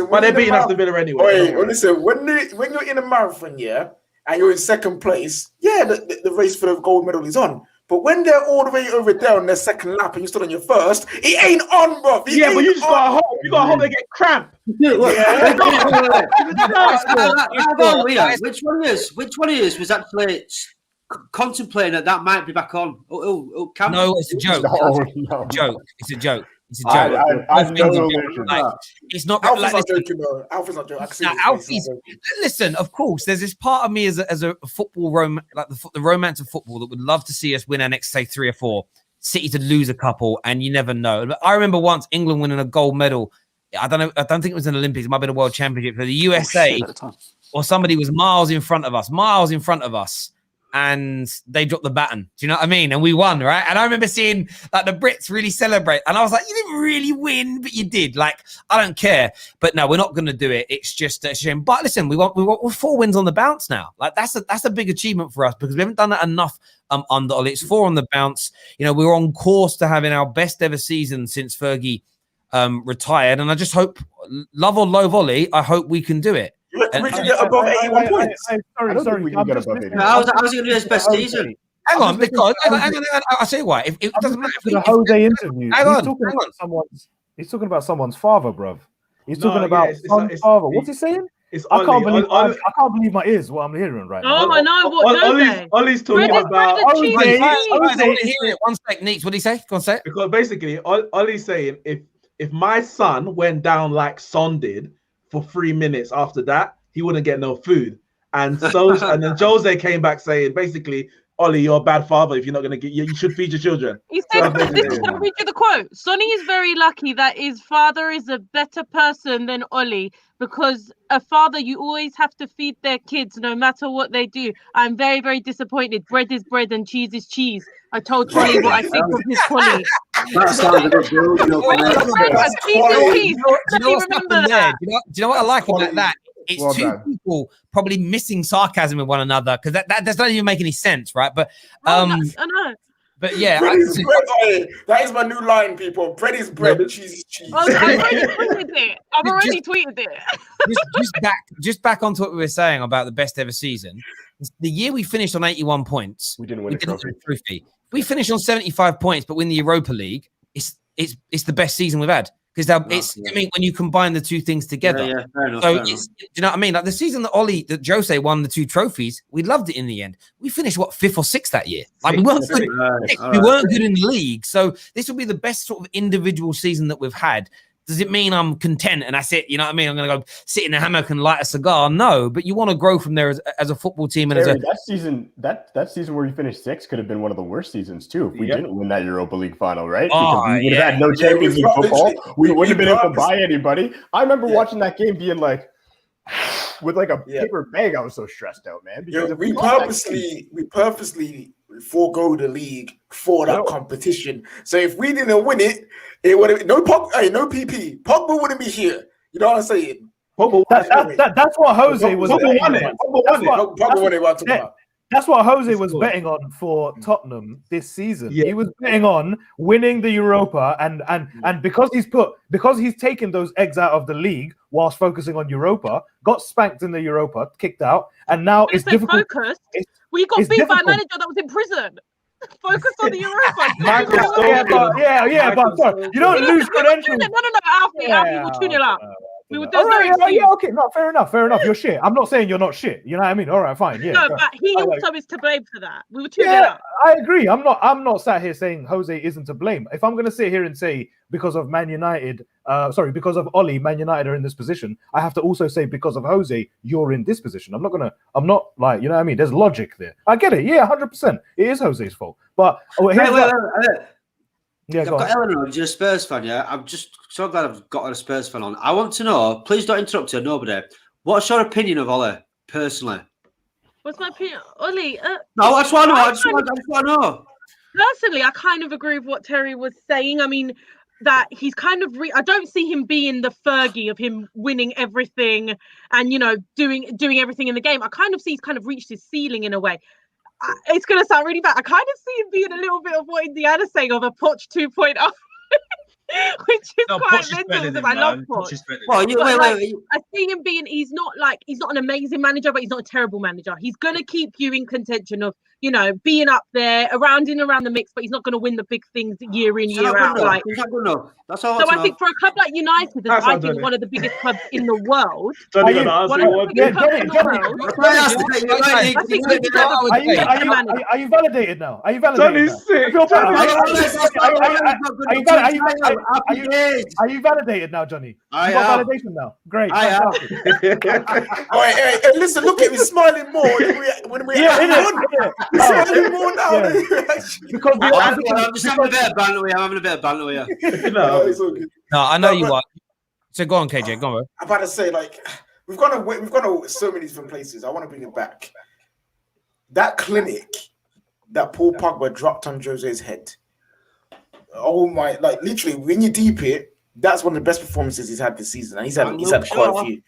but they're beating Aston Villa anyway. Listen. When you're in a marathon, yeah, and you're in second place, yeah, the race for the gold medal is on. But when they're all the way over there on their second lap and you stood on your first, it ain't on, bro. But you just gotta hope. You gotta hope they get cramp. Which one of us was actually contemplating that might be back on? No, it's a joke. It's a joke. It's a joke. It's not. Alfie's not joking, though. Alfie's not joking. Listen, of course, there's this part of me as a football the romance of football that would love to see us win our next, say, 3 or 4. City to lose a couple, and you never know. But I remember once England winning a gold medal. I don't know. I don't think it was an Olympics. It might have been a World Championship for the USA, or somebody was miles in front of us. and they dropped the baton. Do you know what I mean? And we won, right? And I remember seeing like the Brits really celebrate, and I was like, you didn't really win, but you did. Like, I don't care. But no, we're not going to do it. It's just a shame. But listen, we're 4 wins on the bounce now. Like that's a big achievement for us because we haven't done that enough under Ollie. It's 4 on the bounce. You know, we're on course to having our best ever season since Fergie retired, and I just hope, love or loathe Ollie, I hope we can do it. We can get above 81 points. Sorry, we can get above 81. How's he going to do his best season? Hang on, because hang on. I'll say why. If it doesn't matter. The Jose interview. Hang on. He's talking about someone's father, bruv. He's talking about it's father. What's he saying? I can't believe my ears. What I'm hearing right now. Oh, I know what Ollie's talking about. One sec, Neeks. What did he say? Go on, say it. Because basically, Ollie's saying if my son went down like Son did for 3 minutes after that, he wouldn't get no food. And so, and then Jose came back saying, basically, Ollie, you're a bad father if you're not going to get. You should feed your children. He said, "This is going to read you the quote. Sonny is very lucky that his father is a better person than Ollie, because a father, you always have to feed their kids no matter what they do. I'm very, very disappointed. Bread is bread and cheese is cheese. I told Ollie what I think of his colleague." That sounds a bit brutal. Do you know what I like about that? It's two people probably missing sarcasm with one another because that doesn't even make any sense, right? But I know. But yeah, that is my new line, people. Bread is bread, cheese is cheese. I've already tweeted it. Just back onto what we were saying about the best ever season. The year we finished on 81 points, we didn't win a trophy. We finished on 75 points, but win the Europa League. It's the best season we've had. Because I mean, when you combine the two things together, fair enough, do you know what I mean? Like the season that Jose won the 2 trophies, we loved it in the end. We finished 5th or 6th that year. Like we weren't good. We weren't good in the league, so this will be the best sort of individual season that we've had. Does it mean I'm content and that's it? You know what I mean? I'm going to go sit in a hammock and light a cigar? No, but you want to grow from there as a football team. And that season where you finished 6th could have been one of the worst seasons too if we didn't win that Europa League final, right? Because we would have had no Champions League football. We wouldn't have been able to buy anybody. I remember watching that game being like, with like a paper bag. I was so stressed out, man. Because we purposely forego the league for that competition. So if we didn't win it, it would have no PP. Pogba wouldn't be here. You know what I'm saying? That's what Jose was. Pogba won it. Pogba won it. What I'm talking about. That's what Jose was betting on for Tottenham this season. Yeah. He was betting on winning the Europa, and because he's taken those eggs out of the league whilst focusing on Europa, got spanked in the Europa, kicked out, and now it's difficult. We got beat by a manager that was in prison. Focus on the Europa. But sorry, you don't lose credentials. No, Alfie, we'll tune it up. Okay, no, fair enough. You're shit. I'm not saying you're not shit. You know what I mean? All right, fine. Yeah. No, but he also is to blame for that. We will tune it up. I agree. I'm not sat here saying Jose isn't to blame. If I'm going to sit here and say because of because of Ollie, Man United are in this position, I have to also say because of Jose, you're in this position. I'm not like, you know what I mean? There's logic there. I get it. Yeah, 100%. It is Jose's fault. But wait. I've got Eleanor, you're a Spurs fan, yeah? I'm just so glad I've got a Spurs fan on. I want to know, please don't interrupt her, nobody. What's your opinion of Ollie, personally? What's my opinion? Ollie? No, I just want to know. Personally, I kind of agree with what Terry was saying. I mean, that he's kind of I don't see him being the Fergie of him winning everything and, you know, doing everything in the game. I kind of see he's kind of reached his ceiling in a way. It's going to sound really bad. I kind of see him being a little bit of what Indiana's saying of a Poch 2.0, which is quite mental because I love Poch. I see him being, he's not an amazing manager, but he's not a terrible manager. He's going to keep you in contention of, you know, being up there, around the mix, but he's not going to win the big things year in, year out. That's all. So I think for a club like United, I think one of the biggest clubs in the world. Are you validated now? Are you validated? Are you validated now, Johnny? You got validation now. Great. Hey, listen, look at me smiling more when we smiling more now. Because I'm just having a bit of banter with you. I'm having a bit of banter with you. No, it's all good. No, I know you are. So go on, KJ. Go on. I'm about to say, like, we've gone to so many different places. I want to bring it back. that clinic that Paul Pogba dropped on Jose's head. Oh my! Like literally, when you deep it, that's one of the best performances he's had this season, and he's had quite a few.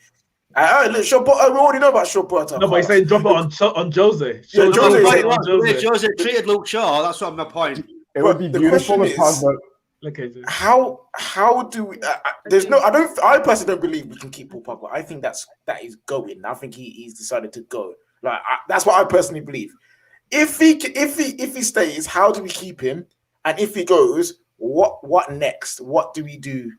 Look, we already know about Shaw Porter. No, but he's saying drop it on Jose. Yeah, Jose treated Luke Shaw. That's what my point. It would be beautiful if Pogba. How do we? There's no. I personally don't believe we can keep Paul Pogba. I think that is going. I think he's decided to go. Like that's what I personally believe. If he stays, how do we keep him? And if he goes, what next? What do we do?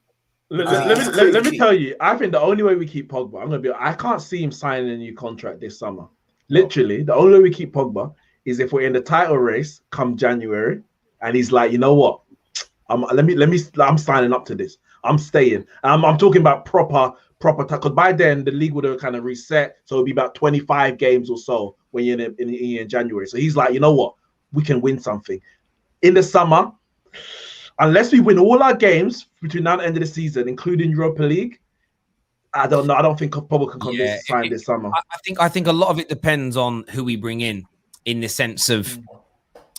Let me tell you. I think the only way we keep Pogba, I can't see him signing a new contract this summer. Literally, the only way we keep Pogba is if we're in the title race come January, and he's like, you know what, I'm signing up to this. I'm staying. I'm talking about proper because by then the league would have kind of reset, so it'll be about 25 games or so when you're in January. So he's like, you know what, we can win something in the summer. Unless we win all our games between now and the end of the season, including Europa League, I don't know. I don't think Pogba can convince to sign this summer. I think a lot of it depends on who we bring in the sense of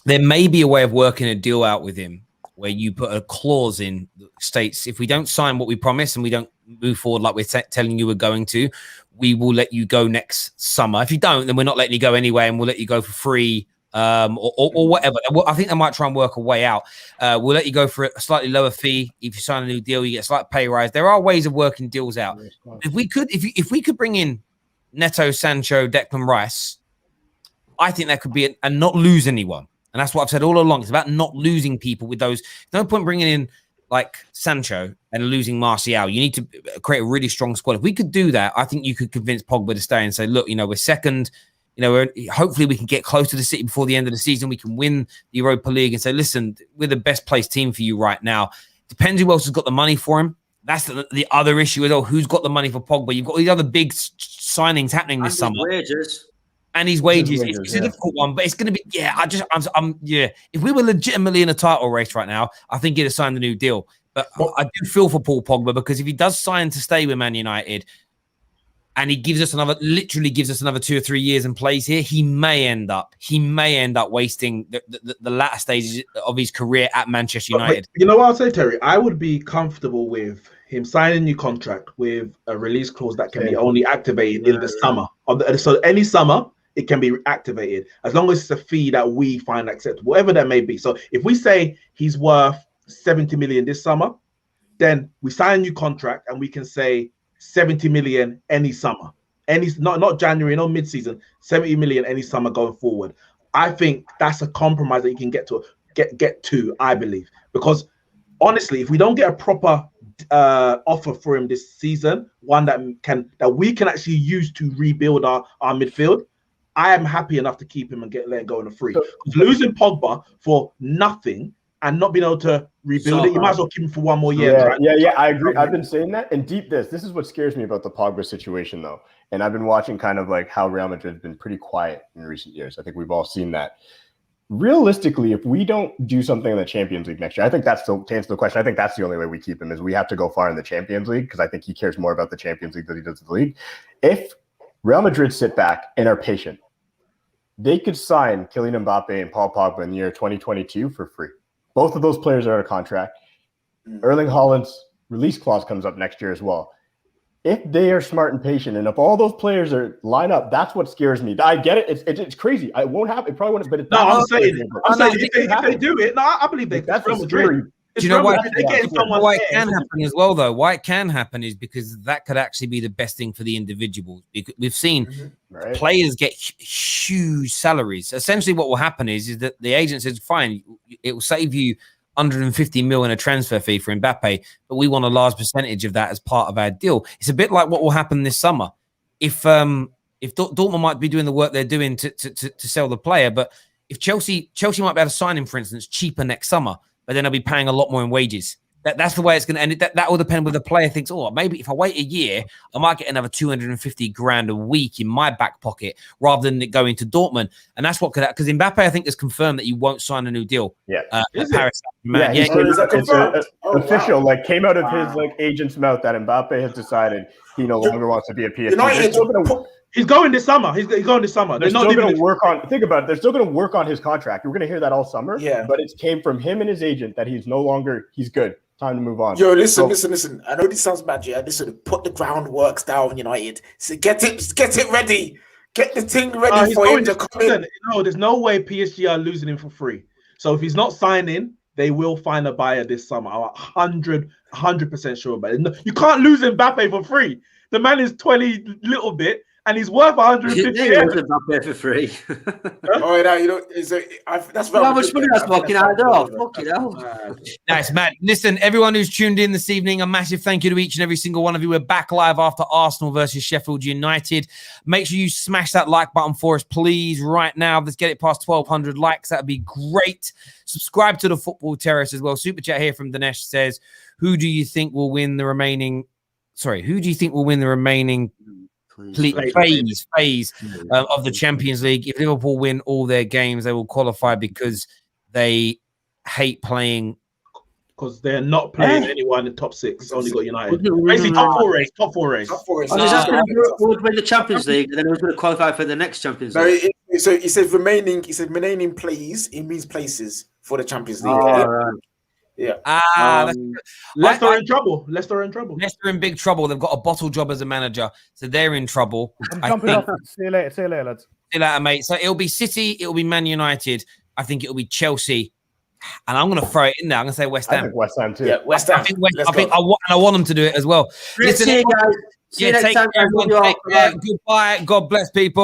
there may be a way of working a deal out with him where you put a clause in that states if we don't sign what we promise and we don't move forward like we're telling you we're going to, we will let you go next summer. If you don't, then we're not letting you go anyway, and we'll let you go for free. Or whatever. I think they might try and work a way out. We'll let you go for a slightly lower fee. If you sign a new deal, you get a slight pay rise. There are ways of working deals out. If we could bring in Neto, Sancho, Declan Rice, I think that could be and not lose anyone. And that's what I've said all along. It's about not losing people with those. No point bringing in like Sancho and losing Martial. You need to create a really strong squad. If we could do that, I think you could convince Pogba to stay and say, look, we're second. Hopefully we can get close to the City before the end of the season. We can win the Europa League and say, listen, we're the best placed team for you right now. Depends who else has got the money for him. That's the other issue is, who's got the money for Pogba? You've got these other big signings happening this summer. And his wages. It's a difficult one, but it's going to be, If we were legitimately in a title race right now, I think he'd have signed a new deal. But I do feel for Paul Pogba because if he does sign to stay with Man United, and he literally gives us another 2 or 3 years and plays here, he may end up wasting the latter stages of his career at Manchester United. But you know what I'll say, Terry? I would be comfortable with him signing a new contract with a release clause that can be only activated in the summer. So any summer, it can be activated as long as it's a fee that we find acceptable, whatever that may be. So if we say he's worth 70 million this summer, then we sign a new contract and we can say 70 million any summer, not January, no mid-season, 70 million any summer going forward. I think that's a compromise that you can get to, I believe, because honestly, if we don't get a proper offer for him this season, one that we can actually use to rebuild our midfield, I am happy enough to keep him and let him go on a free. Losing Pogba for nothing and not being able to rebuild it, you might as well keep him for one more year. Yeah, I agree. I've been saying that. And this is what scares me about the Pogba situation, though. And I've been watching kind of like how Real Madrid has been pretty quiet in recent years. I think we've all seen that. Realistically, if we don't do something in the Champions League next year, I think to answer the question, I think that's the only way we keep him is we have to go far in the Champions League because I think he cares more about the Champions League than he does the league. If Real Madrid sit back and are patient, they could sign Kylian Mbappe and Paul Pogba in the year 2022 for free. Both of those players are out of contract. Erling Haaland's release clause comes up next year as well. If they are smart and patient, and if all those players are line up, that's what scares me. I get it. It's crazy. It won't happen. It probably won't. But it's I'm saying if they do it, I believe that's Real Madrid. Do you know why it can happen as well, though? Why it can happen is because that could actually be the best thing for the individuals. We've seen players get huge salaries. Essentially, what will happen is that the agent says, fine, it will save you 150 mil in a transfer fee for Mbappe, but we want a large percentage of that as part of our deal. It's a bit like what will happen this summer. If Dortmund might be doing the work they're doing to sell the player, but if Chelsea might be able to sign him, for instance, cheaper next summer, but then they'll be paying a lot more in wages. That's the way it's going to end. That will depend whether the player thinks, maybe if I wait a year, I might get another 250 grand a week in my back pocket rather than it going to Dortmund. And that's what could happen. Because Mbappe, I think, has confirmed that he won't sign a new deal. Paris. It's official. Like came out of his agent's mouth that Mbappe has decided he no longer wants to be a PSG. He's going this summer. He's going this summer. They're still going to work on. Think about it. They're still going to work on his contract. We're going to hear that all summer. Yeah. But it came from him and his agent that he's no longer. He's good. Time to move on. Yo, listen. I know this sounds bad, yeah. Listen, put the groundworks down, United. So get it ready. Get the thing ready for him to come in. No, there's no way PSG are losing him for free. So if he's not signing, they will find a buyer this summer. I'm 100% sure about it. You can't lose Mbappe for free. The man is 20 little bit, and he's worth 150. Mbappe for free. Oh, now that's how much money that's fucking out of. Fucking hell. Nice, Matt. Listen, everyone who's tuned in this evening, a massive thank you to each and every single one of you. We're back live after Arsenal versus Sheffield United. Make sure you smash that like button for us, please, right now. Let's get it past 1,200 likes. That'd be great. Subscribe to the Football Terrace as well. Super chat here from Dinesh says, who do you think will win the remaining phase of the Champions League? If Liverpool win all their games, they will qualify because they hate playing. Because they're not playing anyone in the top 6. Only got United. Basically, top four race. I was asking who would win the Champions League, and then who's going to qualify for the next Champions League. So he said remaining. He said remaining plays. It means places for the Champions League. Right. Yeah. Leicester in trouble. Leicester in big trouble. They've got a bottle job as a manager, so they're in trouble. I'm jumping off. See you later, lads. See you later, mate. So it'll be City, it'll be Man United. I think it'll be Chelsea, and I'm going to throw it in there. I'm going to say West Ham. I think West Ham too. Yeah, West Ham. I want them to do it as well. Listen, see you guys. See you next time. Take care. Goodbye. God bless people.